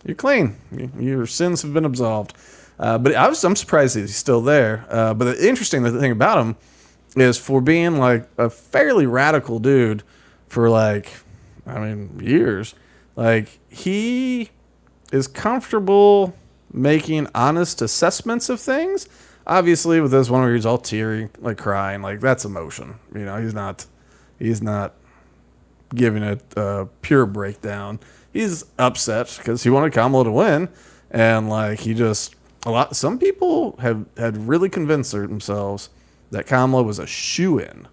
you're clean. Your sins have been absolved. But I'm surprised that he's still there. But the interesting thing about him is, for being a fairly radical dude for years, he is comfortable making honest assessments of things. Obviously, with this one where he's all teary, crying, that's emotion. He's not giving it a pure breakdown. He's upset because he wanted Kamala to win, and some people had really convinced themselves that Kamala was a shoo-in.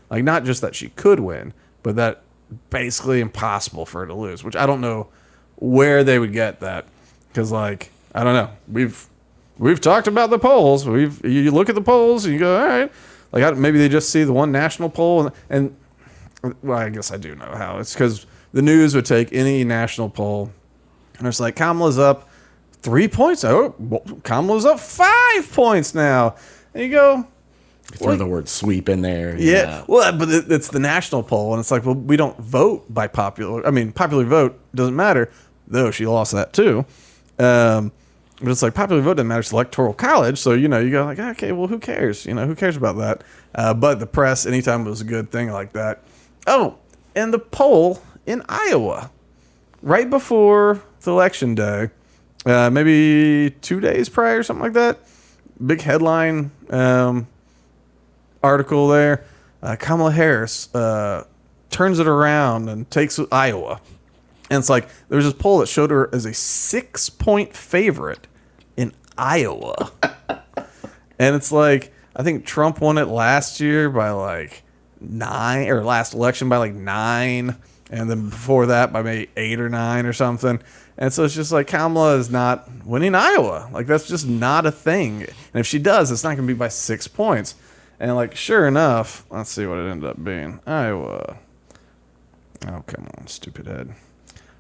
Not just that she could win, but that basically impossible for her to lose, which I don't know where they would get that, because I don't know. We've talked about the polls. You look at the polls and you go, all right. Maybe they just see the one national poll, and well, I guess I do know how. It's because the news would take any national poll, and it's Kamala's up 3 points. Oh, Kamala's up 5 points now. And you go, throw the word sweep in there. Yeah. Well, but it's the national poll, and it's well, we don't vote by popular. Popular vote doesn't matter, though she lost that too. But it's popular vote doesn't matter. It's electoral college, so you go okay, well, who cares? Who cares about that? But the press, anytime it was a good thing like that. Oh, and the poll in Iowa, right before the election day, maybe 2 days prior, or something like that. Big headline article there. Kamala Harris turns it around and takes Iowa. And it's there was this poll that showed her as a 6-point favorite in Iowa. And it's I think Trump won it last year by 9, or last election by 9. and then before that by maybe 8 or 9 or something. And so it's just like Kamala is not winning Iowa. Like, that's just not a thing. And if she does, it's not going to be by 6 points. And like, sure enough, let's see what it ended up being. Iowa. Oh, come on, stupid head.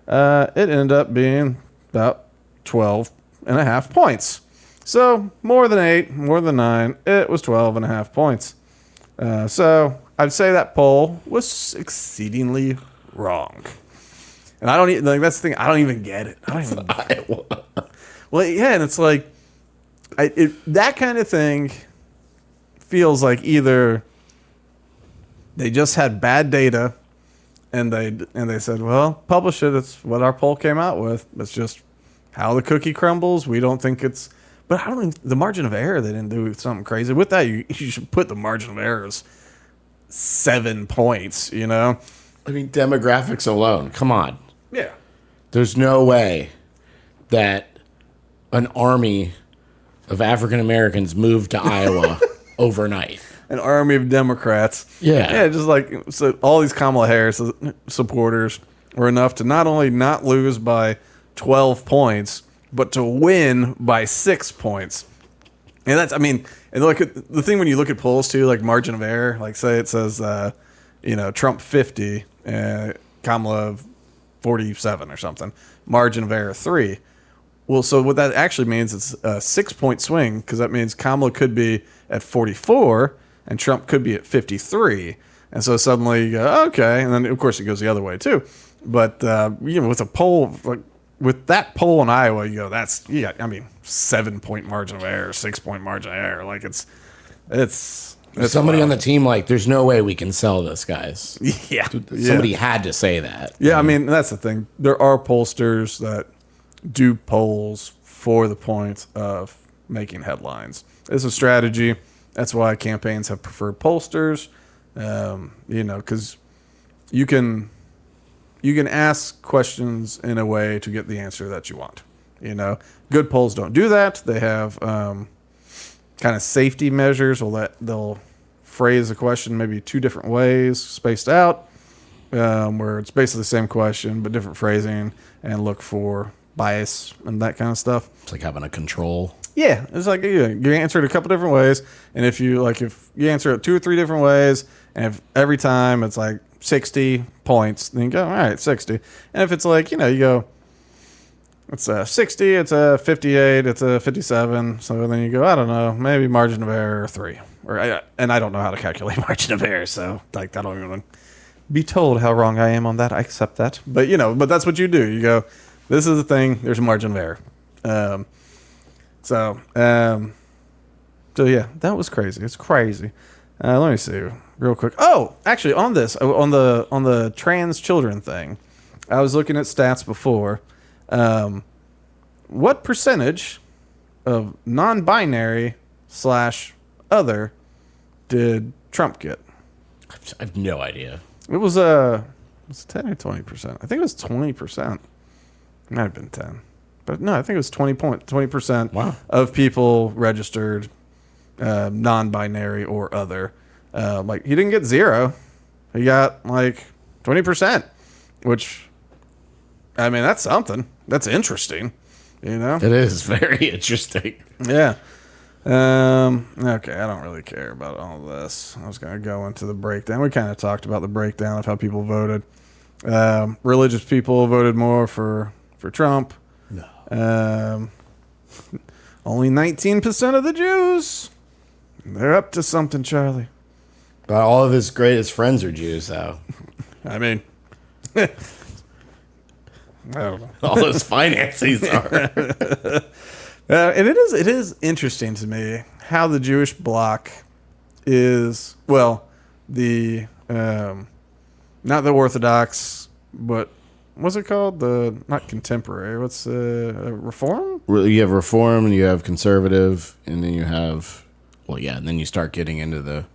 It ended up being about 12.5 points. So more than 8, more than 9. It was 12.5 points. So I'd say that poll was exceedingly wrong. And I don't even, like, that's the thing. I don't even get it. I don't even. Iowa. Well, yeah, and it's like, that kind of thing feels like either they just had bad data, and they said, well, publish it. It's what our poll came out with. It's just how the cookie crumbles. We don't think it's. But I don't even, the margin of error, they didn't do something crazy with that. You should put the margin of error as 7 points. You know. I mean, demographics alone. Come on. Yeah. There's no way that an army of African Americans moved to Iowa overnight. An army of Democrats. Yeah. Just like, so all these Kamala Harris supporters were enough to not only not lose by 12 points, but to win by 6 points. And that's, I mean, and look at the thing when you look at polls too, like margin of error, like say it says, Trump 50, Kamala 47 or something, margin of error 3. Well, so what that actually means is a 6 point swing, because that means Kamala could be at 44 and Trump could be at 53. And so suddenly you go, okay. And then, of course, it goes the other way, too. But, with a poll, like with that poll in Iowa, you go, that's, 7 point margin of error, 6 point margin of error. Like, it's Somebody wild. on the team, like, there's no way we can sell this, guys. Yeah. Somebody had to say that. Yeah, I mean, that's the thing. There are pollsters that do polls for the point of making headlines. It's a strategy. That's why campaigns have preferred pollsters, because you can ask questions in a way to get the answer that you want. Good polls don't do that. They have kind of safety measures. They'll phrase a question maybe 2 different ways, spaced out, where it's basically the same question but different phrasing, and look for bias and that kind of stuff. It's like having a control. Yeah, it's like you answer it a couple different ways, and if you answer it 2 or 3 different ways, and if every time it's like 60 points, then you go, all right, 60. And if it's like, you go, it's a 60, it's a 58, it's a 57, so then you go, I don't know, maybe margin of error 3. And I don't know how to calculate margin of error, so like I don't even want to be told how wrong I am on that. I accept that. But but that's what you do. You go, this is the thing, there's a margin of error. So yeah, that was crazy. It's crazy. Let me see real quick. Oh, actually, on the trans children thing, I was looking at stats before. What percentage of non-binary / other did Trump get? I have no idea. It was 10 or 20%. I think it was 20%. It might have been 10. But no, I think it was 20%. Wow. Of people registered non-binary or other. Like, he didn't get 0. He got like 20%, which, I mean, that's something. That's interesting, It is very interesting. Yeah. Okay, I don't really care about all this. I was going to go into the breakdown. We kind of talked about the breakdown of how people voted. Religious people voted more for Trump. No. Only 19% of the Jews. They're up to something, Charlie. But all of his greatest friends are Jews, though. I mean, I don't know. All his finances are. And it is interesting to me how the Jewish bloc is, well, the not the Orthodox, but what's it called? The not contemporary. What's Reform? You have Reform, and you have Conservative, and then you have, and then you start getting into the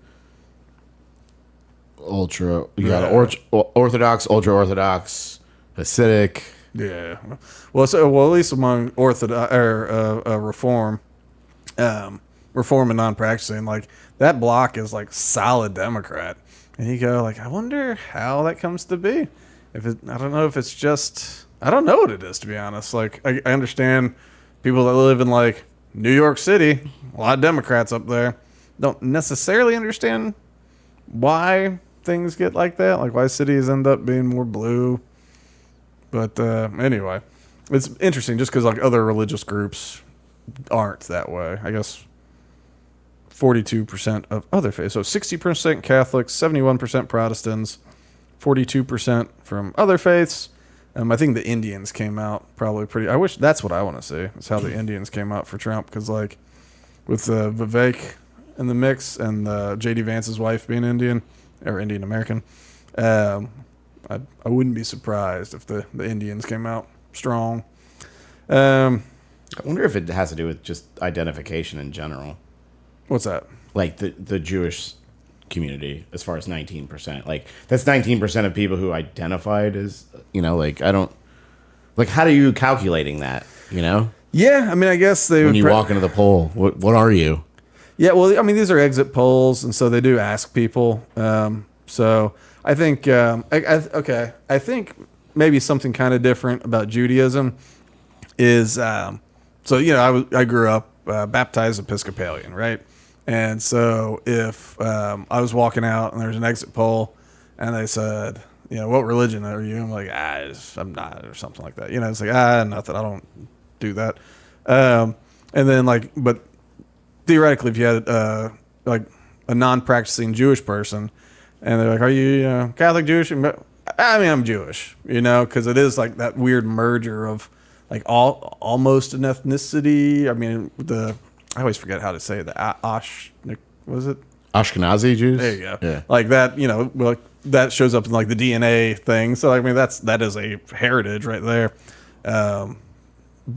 ultra. You got Orthodox, ultra Orthodox, Hasidic. Yeah. Well, at least among Orthodox or Reform, Reform and non-practicing, like that block is like solid Democrat, and you go like, I wonder how that comes to be. I don't know if it's just, I don't know what it is, to be honest. Like, I understand people that live in like New York City, a lot of Democrats up there, don't necessarily understand why things get like that, like why cities end up being more blue. But anyway, it's interesting just because like other religious groups aren't that way. I guess 42% of other faiths. So 60% Catholics, 71% Protestants, 42% from other faiths. I think the Indians came out probably pretty. I wish that's what I want to see. Is how the Indians came out for Trump, because like with Vivek in the mix and J.D. Vance's wife being Indian or Indian American, I wouldn't be surprised if the Indians came out strong. I wonder if it has to do with just identification in general. What's that? Like the Jewish community, as far as 19%. Like, that's 19% of people who identified as, like, I don't... Like, how are you calculating that, Yeah, I mean, I guess they when would... you walk into the poll, what are you? Yeah, well, I mean, these are exit polls, and so they do ask people. So I think... I think maybe something kind of different about Judaism is... I grew up baptized Episcopalian, right? And so if I was walking out and there's an exit poll and they said, what religion are you? I'm like, I'm not, or something like that. It's like, nothing. I don't do that. And then but theoretically, if you had like a non-practicing Jewish person and they're like, are you Catholic, Jewish? I mean, I'm Jewish, because it is like that weird merger of like almost an ethnicity. I mean, I always forget how to say it. Was it? Ashkenazi Jews? There you go. Yeah. Like that, like that shows up in like the DNA thing. So I mean, that is a heritage right there. So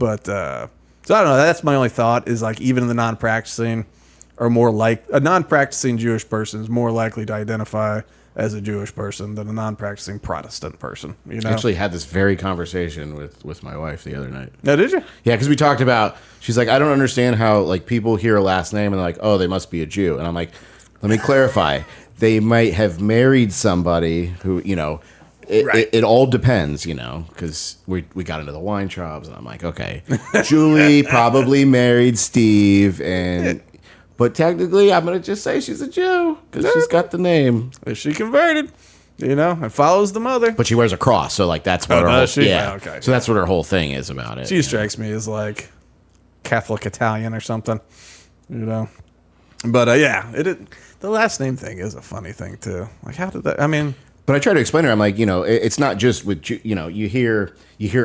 I don't know. That's my only thought is like even the non-practicing are more like a non-practicing Jewish person is more likely to identify as a Jewish person than a non-practicing Protestant person. I actually had this very conversation with my wife the other night. Oh, did you? Yeah, because we talked about, she's like, I don't understand how like people hear a last name and they're like, oh, they must be a Jew. And I'm like, let me clarify. They might have married somebody who, it all depends, because we got into the wine shops and I'm like, okay, Julie probably married Steve but technically, I'm going to just say she's a Jew because she's got the name. She converted, and follows the mother. But she wears a cross, so like that's what her whole okay. So that's what her whole thing is about it. She strikes me as like Catholic Italian or something, But the last name thing is a funny thing too. Like, how did that? I mean, but I try to explain to her. I'm like, it's not just with you hear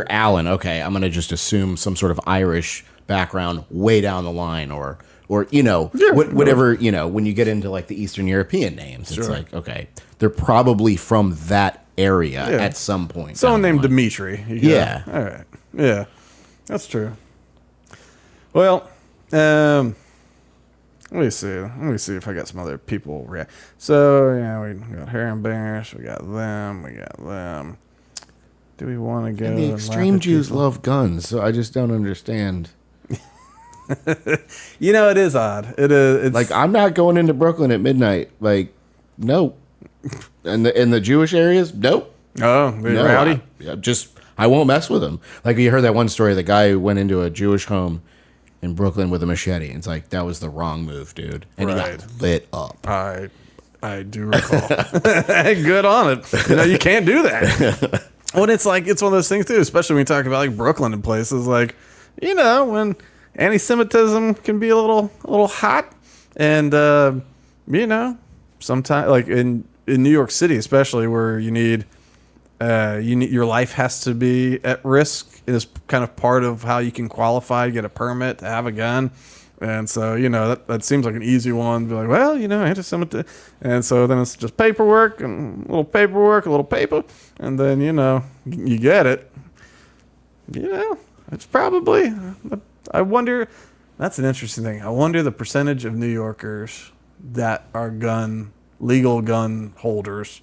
Alan. Okay, I'm going to just assume some sort of Irish background way down the line, or whatever, when you get into like the Eastern European names, it's like, okay, they're probably from that area at some point. Someone named Dimitri. Yeah. All right. Yeah, that's true. Well, let me see if I got some other people react. So, we got Harry and Bears, we got them. Do we want to go? And the extreme Jews love guns, so I just don't understand. It is odd. It's like, I'm not going into Brooklyn at midnight. Like, no. In the Jewish areas, nope. Oh, rowdy. I won't mess with them. Like, you heard that one story. The guy who went into a Jewish home in Brooklyn with a machete. It's like, that was the wrong move, dude. And he got lit up. I do recall. Good on it. You can't do that. Well, it's like, it's one of those things too, especially when you talk about like Brooklyn and places like, when anti-Semitism can be a little hot, and sometimes like in New York City, especially where you need your life has to be at risk. Is kind of part of how you can qualify, get a permit to have a gun, and so that seems like an easy one to be like, well, anti-Semitism, and so then it's just paperwork, a little paper, and then you get it. It's probably. I wonder, that's an interesting thing. I wonder the percentage of New Yorkers that are legal gun holders,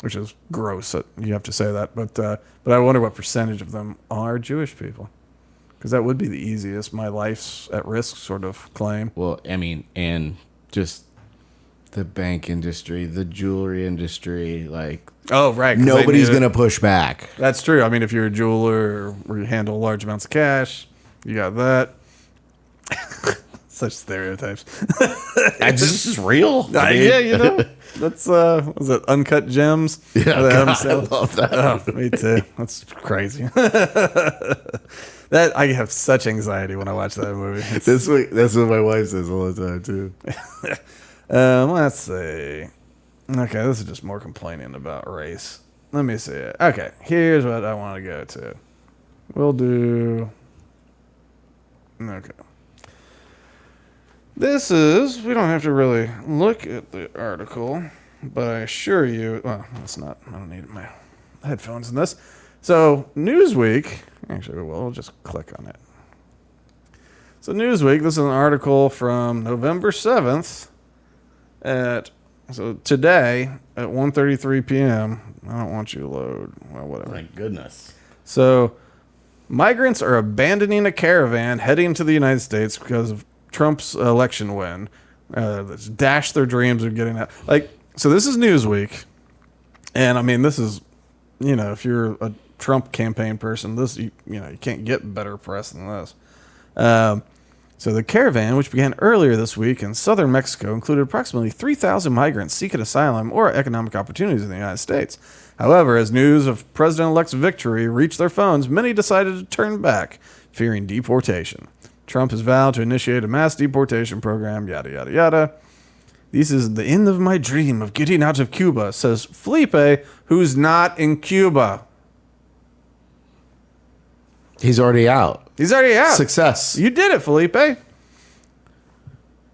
which is gross that you have to say that, but I wonder what percentage of them are Jewish people, because that would be the easiest, my life's at risk sort of claim. Well, I mean, and just The bank industry, the jewelry industry, like Oh, right. 'cause they nobody's need it. gonna push back. That's true. I mean, if you're a jeweler or you handle large amounts of cash, you got that. Such stereotypes. This is real. Yeah, that's was it Uncut Gems? Yeah, With Adam God, I Sandler? love that. Oh, me too. That's crazy. That I have such anxiety when I watch that movie. That's what my wife says all the time too. Let's see. Okay, this is just more complaining about race. Let me see it. Okay, here's what I want to go to. We'll do. Okay. This is. We don't have to really look at the article, but I assure you. Well, it's not. I don't need my headphones in this. So, Newsweek. Actually, we'll just click on it. So, Newsweek. This is an article from November 7th. So today at 1:33 p.m. I don't want you to load. Well, whatever. My goodness. So migrants are abandoning a caravan heading to the United States because of Trump's election win. That's dashed their dreams of getting out. So this is Newsweek, and I mean this is, if you're a Trump campaign person, you can't get better press than this. So the caravan, which began earlier this week in southern Mexico, included approximately 3,000 migrants seeking asylum or economic opportunities in the United States. However, as news of President-elect's victory reached their phones, many decided to turn back, fearing deportation. Trump has vowed to initiate a mass deportation program, yada, yada, yada. This is the end of my dream of getting out of Cuba, says Felipe, who's not in Cuba. He's already out. He's already out. Success. You did it, Felipe.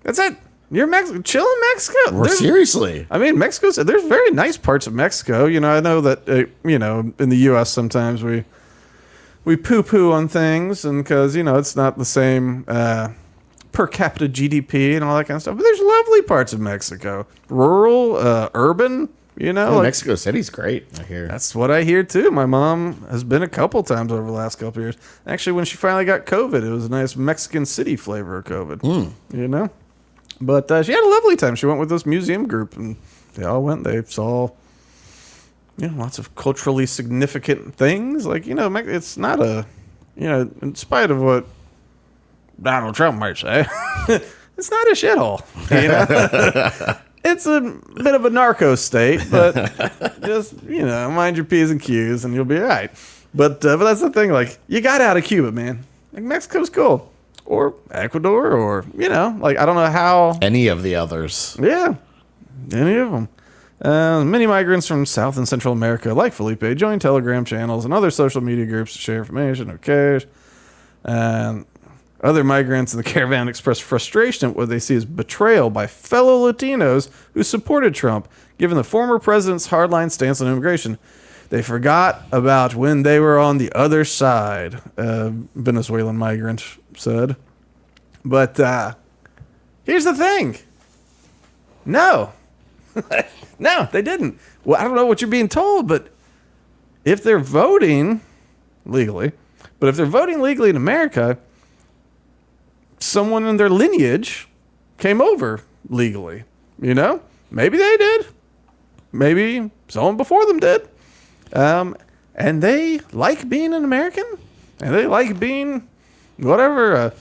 That's it. You're chill in Mexico. Seriously. I mean, there's very nice parts of Mexico. I know that, in the U.S. sometimes we poo-poo on things and because, it's not the same per capita GDP and all that kind of stuff. But there's lovely parts of Mexico. Rural, urban, Mexico City's great, I hear. That's what I hear too. My mom has been a couple times over the last couple years. Actually, when she finally got COVID, it was a nice Mexican City flavor of COVID. But she had a lovely time. She went with this museum group, and they all went. They saw, lots of culturally significant things. It's not in spite of what Donald Trump might say, it's not a shithole. It's a bit of a narco state, but just, mind your P's and Q's and you'll be all right. But that's the thing. You got out of Cuba, man. Mexico's cool. Or Ecuador or, I don't know how. Any of the others. Yeah. Any of them. Many migrants from South and Central America, like Felipe, join Telegram channels and other social media groups to share information. Okay. And other migrants in the caravan express frustration at what they see as betrayal by fellow Latinos who supported Trump, given the former president's hardline stance on immigration. They forgot about when they were on the other side, Venezuelan migrant said. But here's the thing. No. No, they didn't. Well, I don't know what you're being told, but if they're voting legally in America, someone in their lineage came over legally. Maybe they did. Maybe someone before them did. And they like being an American. And they like being whatever,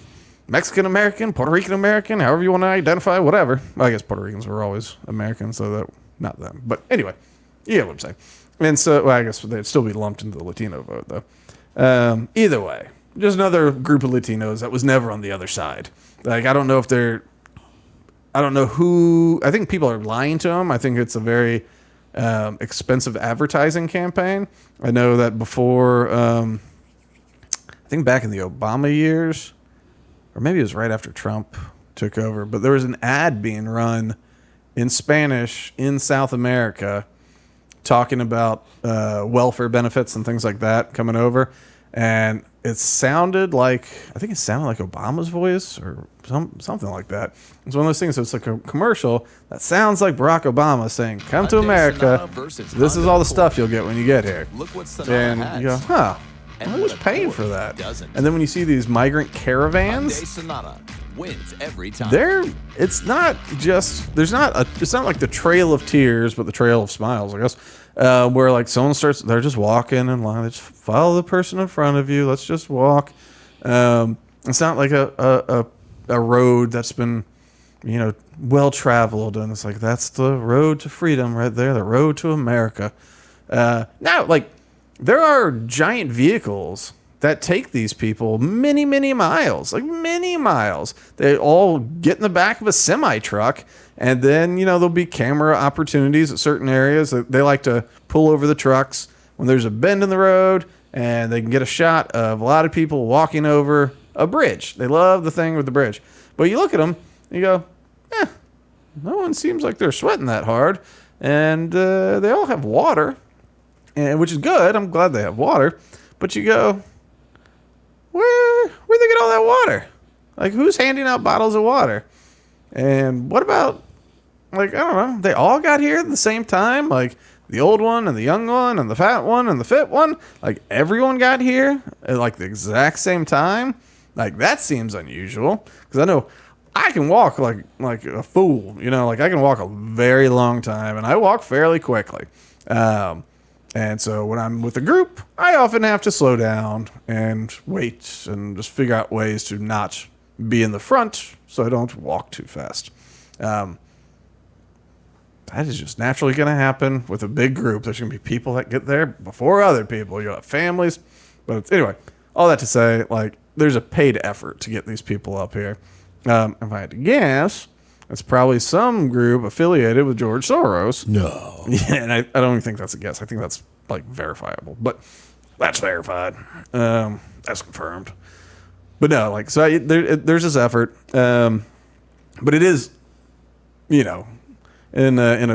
Mexican American, Puerto Rican American, however you want to identify, whatever. Well, I guess Puerto Ricans were always American, so that, not them. But anyway, you get what I'm saying. And so, I guess they'd still be lumped into the Latino vote, though. Either way, just another group of Latinos that was never on the other side. I don't know who, I think people are lying to them. I think it's a very expensive advertising campaign. I know that before, I think back in the Obama years, or maybe it was right after Trump took over, but there was an ad being run in Spanish in South America talking about welfare benefits and things like that coming over. And it sounded like Obama's voice or something like that. It's one of those things. So it's like a commercial that sounds like Barack Obama saying, "Come to America. This is all the stuff you'll get when you get here." And you go, "Huh? Who's paying for that?" And then when you see these migrant caravans, wins every time. It's not like the trail of tears, but the trail of smiles, I guess. Where like someone they're just walking in line. They just follow the person in front of you. Let's just walk. It's not like a road that's been, well traveled, and it's like that's the road to freedom right there, the road to America. Now, like there are giant vehicles that take these people many, many miles, like many miles. They all get in the back of a semi truck, and then, there'll be camera opportunities at certain areas. They like to pull over the trucks when there's a bend in the road, and they can get a shot of a lot of people walking over a bridge. They love the thing with the bridge. But you look at them, and you go, no one seems like they're sweating that hard. And they all have water, which is good. I'm glad they have water. But you go, where'd they get all that water? Like, who's handing out bottles of water? And what about, like, I don't know, they all got here at the same time? Like, the old one and the young one and the fat one and the fit one? Like, everyone got here at, like, the exact same time? Like, that seems unusual. Because I know I can walk like a fool, like I can walk a very long time, and I walk fairly quickly. And so when I'm with a group, I often have to slow down and wait and just figure out ways to not be in the front so I don't walk too fast. That is just naturally going to happen with a big group. There's going to be people that get there before other people. You'll have families. But anyway, all that to say, like, there's a paid effort to get these people up here. If I had to guess, it's probably some group affiliated with George Soros. No. Yeah, and I don't even think that's a guess. I think that's, like, verifiable. But that's verified. That's confirmed. But no, like, so there's this effort. But it is, in a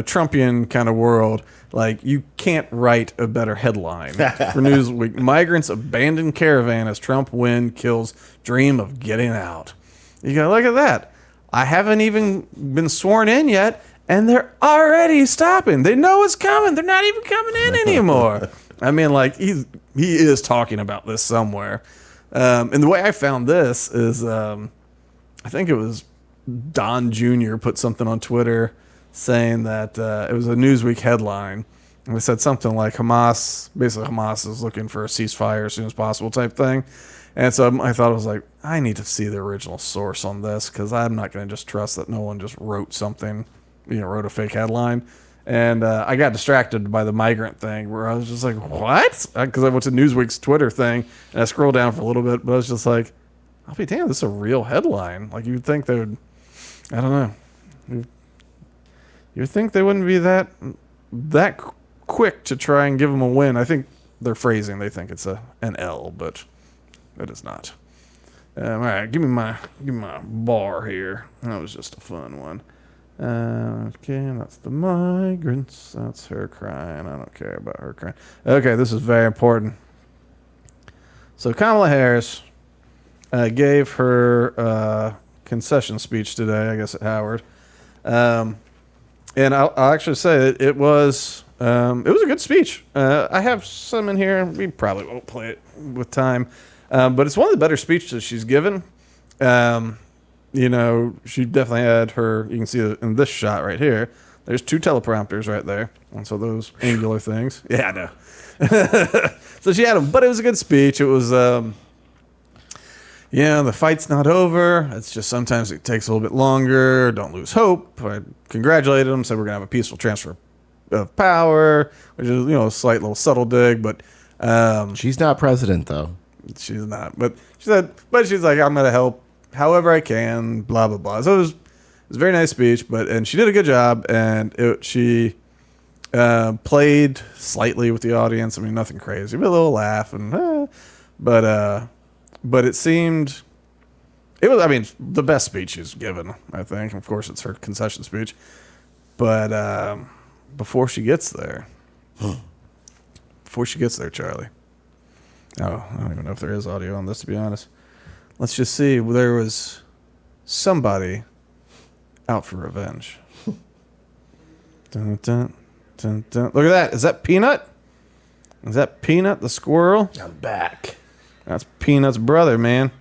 Trumpian kind of world, like, you can't write a better headline for Newsweek. Migrants abandon caravan as Trump win kills dream of getting out. You go, look at that. I haven't even been sworn in yet, and they're already stopping. They know it's coming. They're not even coming in anymore. I mean, like, he is talking about this somewhere. And the way I found this is, I think it was Don Jr. put something on Twitter saying that it was a Newsweek headline. And it said something like Hamas is looking for a ceasefire as soon as possible type thing. And so I thought, I was like, I need to see the original source on this, because I'm not going to just trust that no one just wrote something, wrote a fake headline. And I got distracted by the migrant thing, where I was just like, what? Because I went to Newsweek's Twitter thing, and I scrolled down for a little bit, but I was just like, I'll be damned, this is a real headline. Like, you'd think they would, I don't know. You'd think they wouldn't be that quick to try and give them a win. I think they're phrasing. They think it's an L, but it is not. All right, give me my bar here. That was just a fun one. Okay, that's the migrants. That's her crying. I don't care about her crying. Okay, this is very important. So Kamala Harris gave her concession speech today, I guess, at Howard. And I'll actually say it was a good speech. I have some in here. We probably won't play it with time. But it's one of the better speeches she's given. She definitely had her, you can see it in this shot right here. There's two teleprompters right there. And so those angular things. Yeah, I know. So she had them, but it was a good speech. It was, the fight's not over. It's just sometimes it takes a little bit longer. Don't lose hope. I congratulated them, said we're going to have a peaceful transfer of power, which is, a slight little subtle dig, but she's not president, though. She's not. But she's like, I'm going to help however I can, blah, blah, blah. So it was a very nice speech, and she did a good job, and she played slightly with the audience. I mean, nothing crazy, but a little laugh, but it seemed, the best speech she's given, I think. Of course, it's her concession speech. But before she gets there, Charlie. Oh, I don't even know if there is audio on this, to be honest. Let's just see. There was somebody out for revenge. Dun, dun, dun, dun. Look at that. Is that Peanut? Is that Peanut the squirrel? I'm back. That's Peanut's brother, man.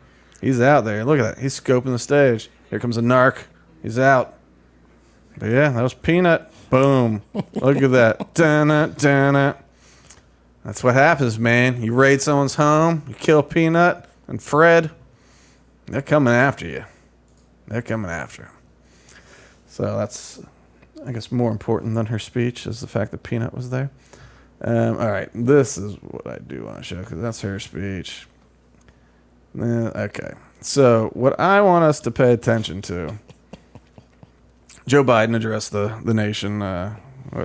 He's out there. Look at that. He's scoping the stage. Here comes a narc. He's out. But yeah, that was Peanut. Boom. Look at that. Dun-it. That's what happens, man. You raid someone's home, you kill Peanut and Fred, they're coming after you. They're coming after him. So that's, I guess, more important than her speech is the fact that Peanut was there. All right, this is what I do want to show because that's her speech. Okay, so what I want us to pay attention to, Joe Biden addressed the nation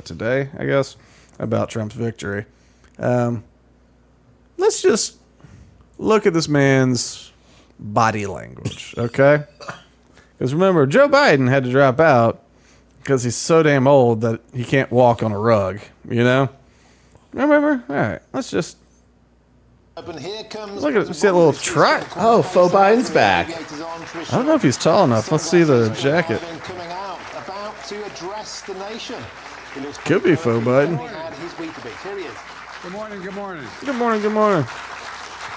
today, I guess, about Trump's victory. Let's just look at this man's body language, okay? Because remember, Joe Biden had to drop out because he's so damn old that he can't walk on a rug, you know? Remember? All right, let's just look at it. See that little trot? Oh, faux Biden's back. I don't know if he's tall enough. Let's see the jacket. Could be faux Biden. Good morning, good morning. Good morning, good morning.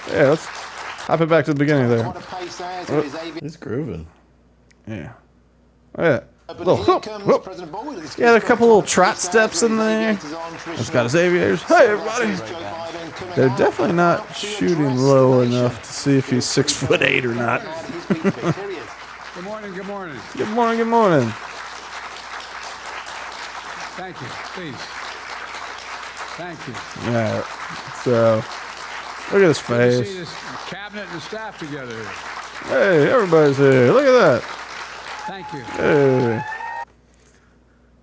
Yeah, let's hop it back to the beginning there. He's grooving. Yeah. Oh, yeah. Little whoop, whoop. Yeah, a couple little trot steps in there. He's got his aviators. Hey, everybody. They're definitely not shooting low enough to see if he's 6'8" or not. Good morning, good morning. Good morning, good morning. Thank you, please. Thank you. Yeah. So, look at his Good to see face. this cabinet and staff together here. Hey, everybody's here. Look at that. Thank you. Hey.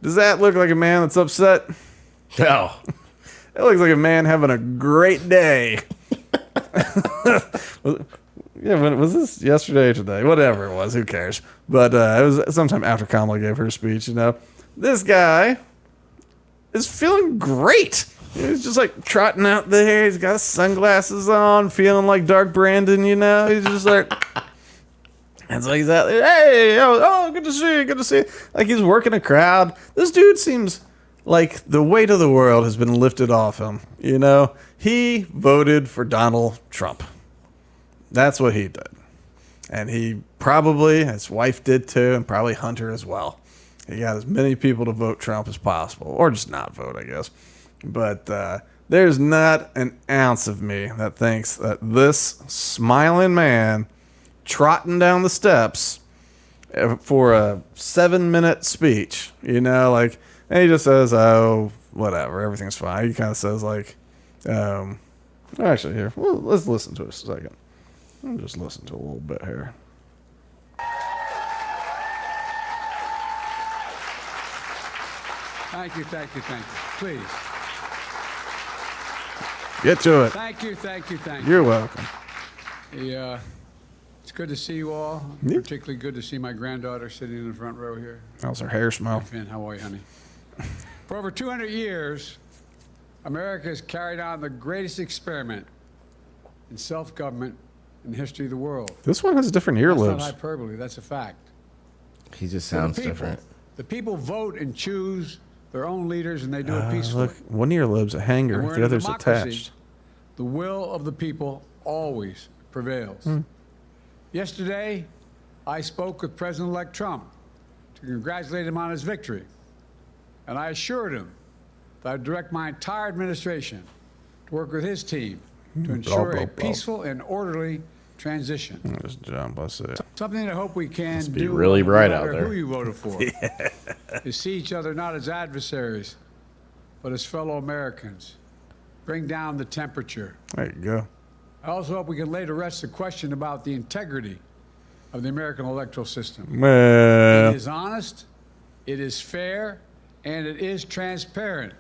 Does that look like a man that's upset? No. It looks like a man having a great day. Yeah, was this yesterday or today? Whatever it was, who cares? But it was sometime after Kamala gave her speech, you know. This guy is feeling great. He's just like trotting out there. He's got his sunglasses on, feeling like Dark Brandon, you know. He's just like, it's like he's out there. Hey, oh, good to see you, good to see you. Like he's working a crowd. This dude seems like the weight of the world has been lifted off him. You know, he voted for Donald Trump. That's what he did. And he probably, his wife did too, and probably Hunter as well. He got as many people to vote Trump as possible, or just not vote, I guess. But there's not an ounce of me that thinks that this smiling man trotting down the steps for a 7-minute speech, you know, like, and he just says, oh, whatever, everything's fine. He kind of says, like, actually, here, well, let's listen to it a second. I'll just listen to a little bit here. Thank you, thank you, thank you. Please. Get to it. Thank you, thank you, thank you. You're welcome. It's good to see you all. Yeah. Particularly good to see my granddaughter sitting in the front row here. How's her hair smell? Finn, how are you, honey? For over 200 years, America has carried on the greatest experiment in self-government in the history of the world. This one has different That's not earlobes. hyperbole, that's a fact. He just For the sounds people. different. The people vote and choose their own leaders, and they do it peacefully. Look, one earlobe's a And hanger, we're in the a other's democracy. attached. The will of the people always prevails. Yesterday, I spoke with President-elect Trump to congratulate him on his victory. And I assured him that I'd direct my entire administration to work with his team to ensure a peaceful and orderly transition. Just jump, let's see. Something I hope we can Must be do, really no bright matter out there. who you voted for, is see each other not as adversaries, but as fellow Americans. Bring down the temperature. There you go. I also hope we can lay to rest the question about the integrity of the American electoral system. Well, It is honest, it is fair, and it is transparent.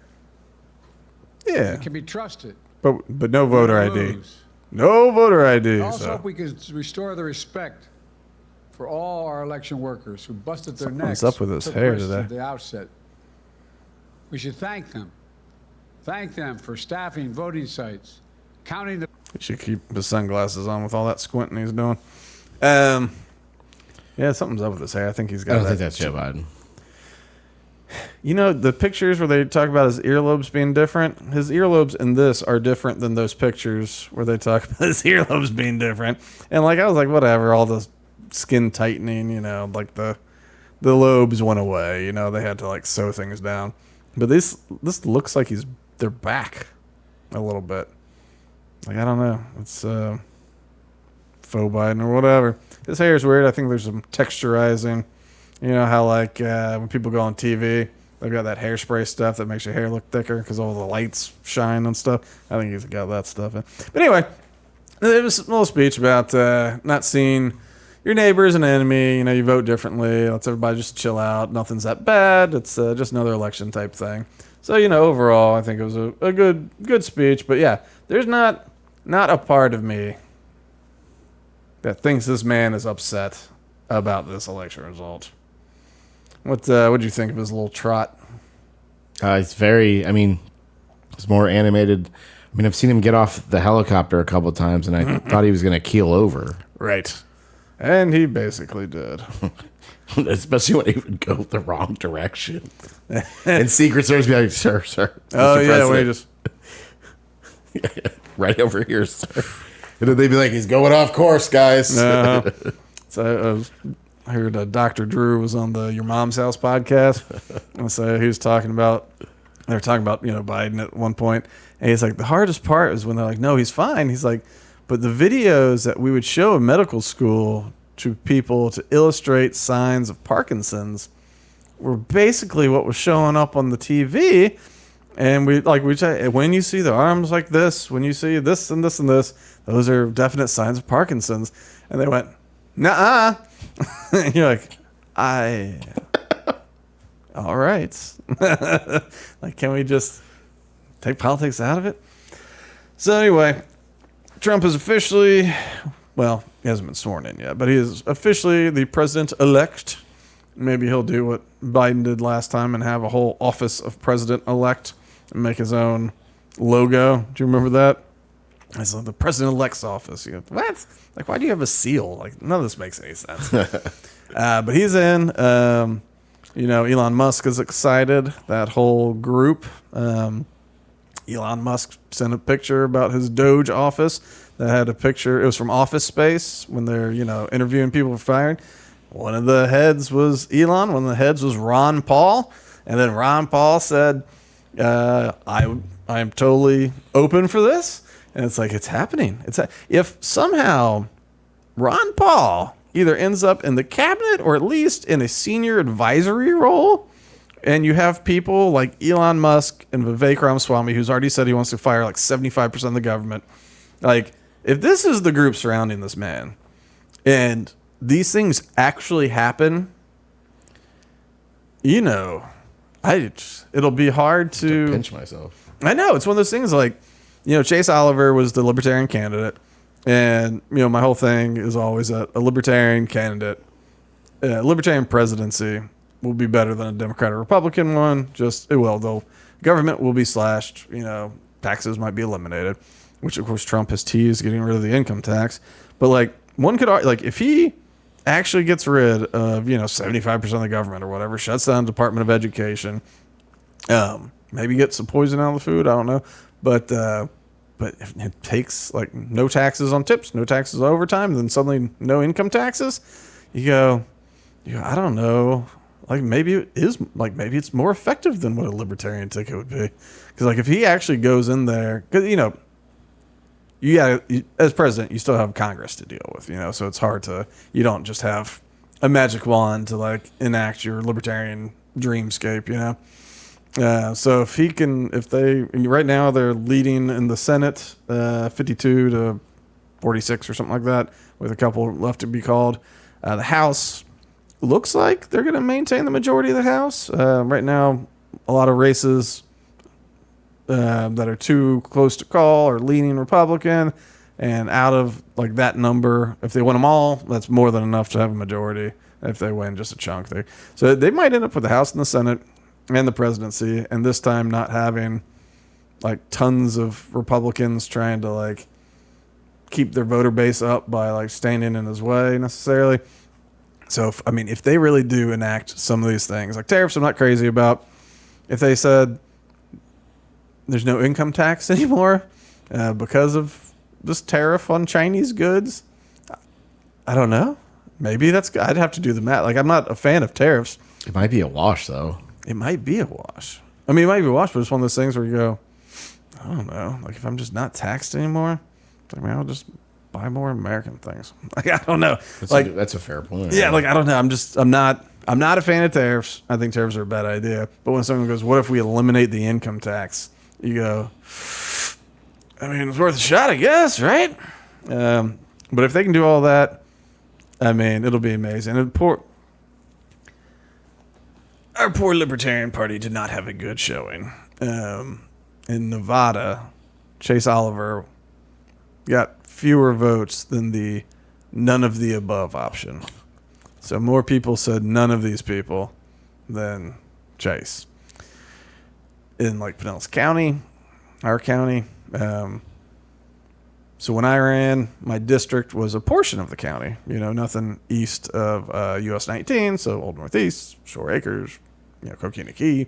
yeah, It can be trusted. but no voter Never ID. lose. No voter ID. I also So. hope we can restore the respect for all our election workers who busted their Something's necks. up with his took hair risks today. At the outset. We should thank them. Thank them for staffing voting sites, counting the He should keep his sunglasses on with all that squinting he's doing. Yeah, something's up with his hair. I think he's got. I don't that. think that's Joe Biden. The pictures where they talk about his earlobes being different, his earlobes in this are different than those pictures where they talk about his earlobes being different. And like I was like, whatever, all the skin tightening, like the lobes went away. They had to like sew things down. But this looks like they're back a little bit. Like I don't know, it's faux Biden or whatever. His hair is weird. I think there's some texturizing. You know how like when people go on TV, they've got that hairspray stuff that makes your hair look thicker because all the lights shine and stuff. I think he's got that stuff in. But anyway, there was a little speech about not seeing your neighbor as an enemy. You vote differently. Let's everybody just chill out. Nothing's that bad. It's just another election type thing. So overall, I think it was a good speech. But yeah, there's not a part of me that thinks this man is upset about this election result. What'd you think of his little trot? It's very. I mean, it's more animated. I mean, I've seen him get off the helicopter a couple of times, and I thought he was going to keel over. Right, and he basically did. Especially when he would go the wrong direction, and Secret Service be like, "Sir, oh Mr. yeah, we President." Just right over here, sir. And then they'd be like, "He's going off course, guys." So I heard Dr. Drew was on the Your Mom's House podcast, and so he was talking about. They were talking about Biden at one point, and he's like, the hardest part is when they're like, no, he's fine. He's like, but the videos that we would show in medical school to people to illustrate signs of Parkinson's were basically what was showing up on the TV. And we say, when you see the arms like this, when you see this and this and this, those are definite signs of Parkinson's. And they went, nuh-uh. And you're like, all right. Like, can we just take politics out of it? So anyway, Trump is officially, well, he hasn't been sworn in yet, but he is officially the president-elect. Maybe he'll do what Biden did last time and have a whole office of president-elect and make his own logo. Do you remember that? It's like the president-elect's office. You go, what? Like, why do you have a seal? Like, none of this makes any sense. But he's in. Elon Musk is excited. That whole group. Elon Musk sent a picture about his Doge office that had a picture. It was from Office Space when they're, interviewing people for firing. One of the heads was Elon. One of the heads was Ron Paul. And then Ron Paul said, I am totally open for this. And it's like, it's happening. If somehow Ron Paul either ends up in the cabinet or at least in a senior advisory role, and you have people like Elon Musk and Vivek Ramaswamy, who's already said he wants to fire like 75% of the government. Like, if this is the group surrounding this man, and these things actually happen, it'll be hard to pinch myself. I know. It's one of those things like, Chase Oliver was the Libertarian candidate. And, my whole thing is always a Libertarian candidate, Libertarian presidency will be better than a Democrat or Republican one. Government will be slashed, taxes might be eliminated, which of course Trump has teased getting rid of the income tax. But like, one could argue, like, if he actually gets rid of, 75% of the government or whatever, shuts down the Department of Education, maybe get some poison out of the food, I don't know. But if it takes like no taxes on tips, no taxes on overtime, then suddenly no income taxes, you go, I don't know. Like, maybe it's more effective than what a libertarian ticket would be. Because like, if he actually goes in there, because as president, you still have Congress to deal with, so it's hard you don't just have a magic wand to like enact your libertarian dreamscape, So right now they're leading in the Senate, 52 to 46 or something like that, with a couple left to be called. The House looks like they're going to maintain the majority of the House. Right now, a lot of races that are too close to call are leaning Republican, and out of like that number, if they win them all, that's more than enough to have a majority. If they win just a chunk there, so they might end up with the House and the Senate and the presidency, and this time not having like tons of Republicans trying to like keep their voter base up by like standing in his way necessarily. So, if they really do enact some of these things, like tariffs, I'm not crazy about. If they said there's no income tax anymore because of this tariff on Chinese goods, I don't know. Maybe that's good. I'd have to do the math. Like, I'm not a fan of tariffs. It might be a wash, though. It might be a wash. It might be a wash, but it's one of those things where you go, I don't know. Like, if I'm just not taxed anymore, I'll just buy more American things. Like, I don't know. That's a fair point. Yeah, like, I don't know. I'm not a fan of tariffs. I think tariffs are a bad idea. But when someone goes, what if we eliminate the income tax? You go, it's worth a shot, I guess, right? But if they can do all that, it'll be amazing. And our poor Libertarian Party did not have a good showing. In Nevada, Chase Oliver got fewer votes than the none of the above option. So more people said none of these people than Chase. In like Pinellas County, our county. So when I ran, my district was a portion of the county. Nothing east of US 19, so Old Northeast, Shore Acres, Coquina Key,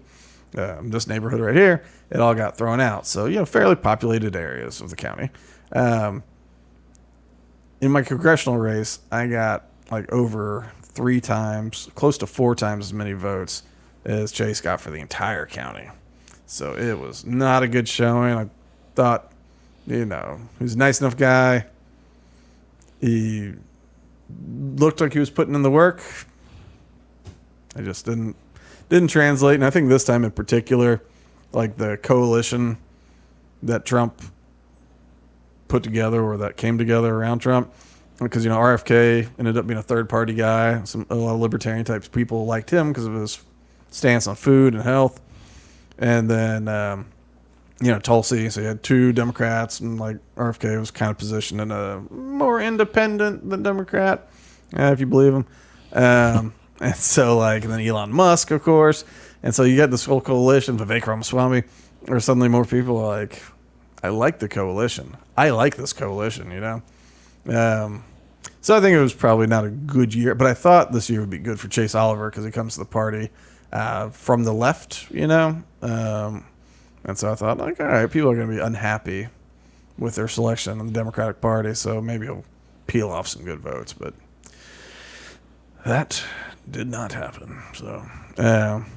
this neighborhood right here. It all got thrown out. So, fairly populated areas of the county. In my congressional race, I got like over 3 times, close to 4 times as many votes as Chase got for the entire county. So it was not a good showing. I thought, he was a nice enough guy. He looked like he was putting in the work. I just didn't translate. And I think this time in particular, like the coalition that Trump put together or that came together around Trump, because RFK ended up being a third party guy. A lot of libertarian types of people liked him because of his stance on food and health. And then Tulsi, so you had 2 Democrats, and like RFK was kind of positioned in a more independent than Democrat, if you believe him. And so and then Elon Musk, of course. And so you got this whole coalition, Vivek Ramaswamy, where suddenly more people are like, I like the coalition. I like this coalition, So I think it was probably not a good year, but I thought this year would be good for Chase Oliver because he comes to the party from the left, and so I thought, like, all right, people are going to be unhappy with their selection in the Democratic Party, so maybe he'll peel off some good votes, but that did not happen. So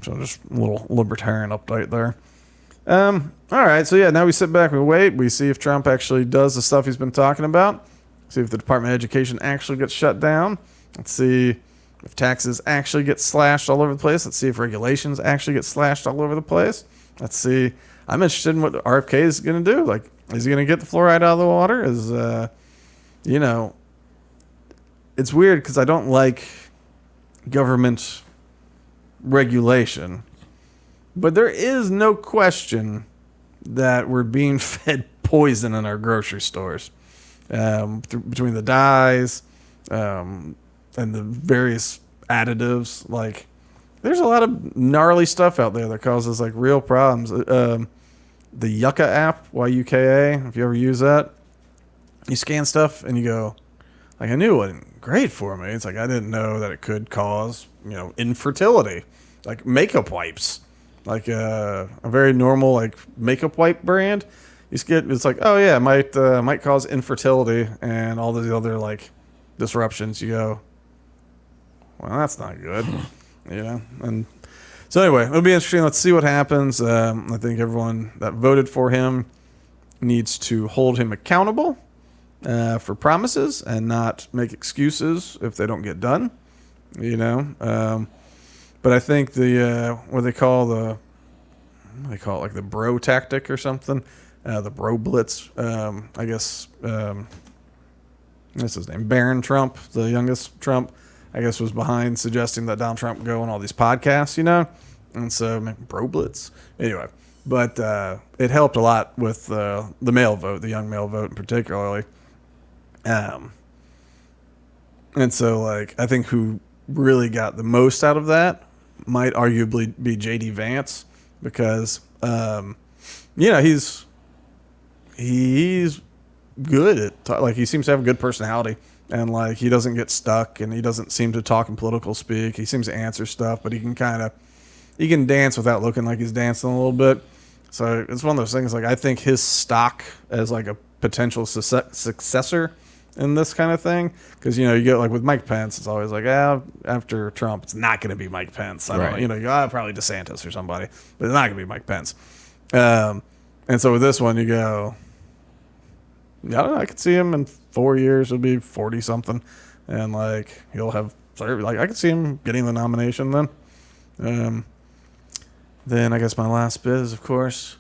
just a little libertarian update there. All right, so yeah, now we sit back and wait. We see if Trump actually does the stuff he's been talking about. See if the Department of Education actually gets shut down. Let's see if taxes actually get slashed all over the place. Let's see if regulations actually get slashed all over the place. Let's see. I'm interested in what RFK is going to do. Like, is he going to get the fluoride out of the water? It's weird because I don't like government regulation, but there is no question that we're being fed poison in our grocery stores between the dyes and the various additives. Like, there's a lot of gnarly stuff out there that causes like real problems. The Yucca app, Yuka, if you ever use that, you scan stuff and you go, like, I knew it wasn't great for me. It's like, I didn't know that it could cause, infertility. Like makeup wipes, like a very normal like makeup wipe brand. It's like, oh yeah, it might cause infertility and all these other like disruptions. You go, well, that's not good, And so anyway, it'll be interesting. Let's see what happens. I think everyone that voted for him needs to hold him accountable for promises and not make excuses if they don't get done. But I think what they call it, like the bro tactic or something, the bro blitz. I guess what's his name? Barron Trump, the youngest Trump, I guess, was behind suggesting that Donald Trump go on all these podcasts, and so bro blitz. Anyway, but it helped a lot with the male vote, the young male vote, particularly. And so, like, I think who really got the most out of that might arguably be J.D. Vance, because he's good at like, he seems to have a good personality. and like he doesn't get stuck, and he doesn't seem to talk in political speak. He seems to answer stuff, but he can dance without looking like he's dancing a little bit. So it's one of those things. Like I think his stock as like a potential successor in this kind of thing, because you get like with Mike Pence, it's always like, after Trump, it's not going to be Mike Pence. I don't know, you go, probably DeSantis or somebody, but it's not going to be Mike Pence. And so with this one, you go, I could see him in 4 years. He'll be 40 something, and like he'll have I could see him getting the nomination then. Then I guess my last bit is, of course,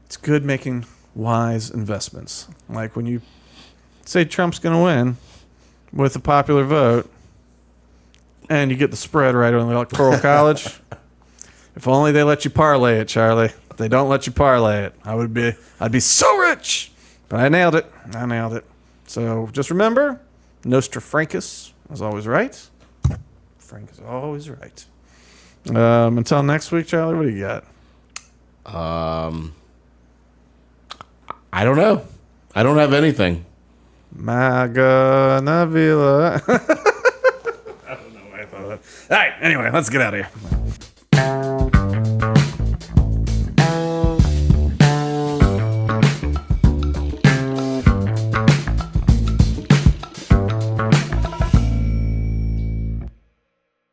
it's good making wise investments. Like when you say Trump's going to win with a popular vote, and you get the spread right on the Electoral College. If only they let you parlay it, Charlie. If they don't let you parlay it, I'd be so rich. But I nailed it. So just remember, NostraFrankus is always right. Frank is always right. Until next week, Charlie, what do you got? I don't know. I don't have anything. Maga Navila. I don't know why I thought of that. All right, anyway, let's get out of here.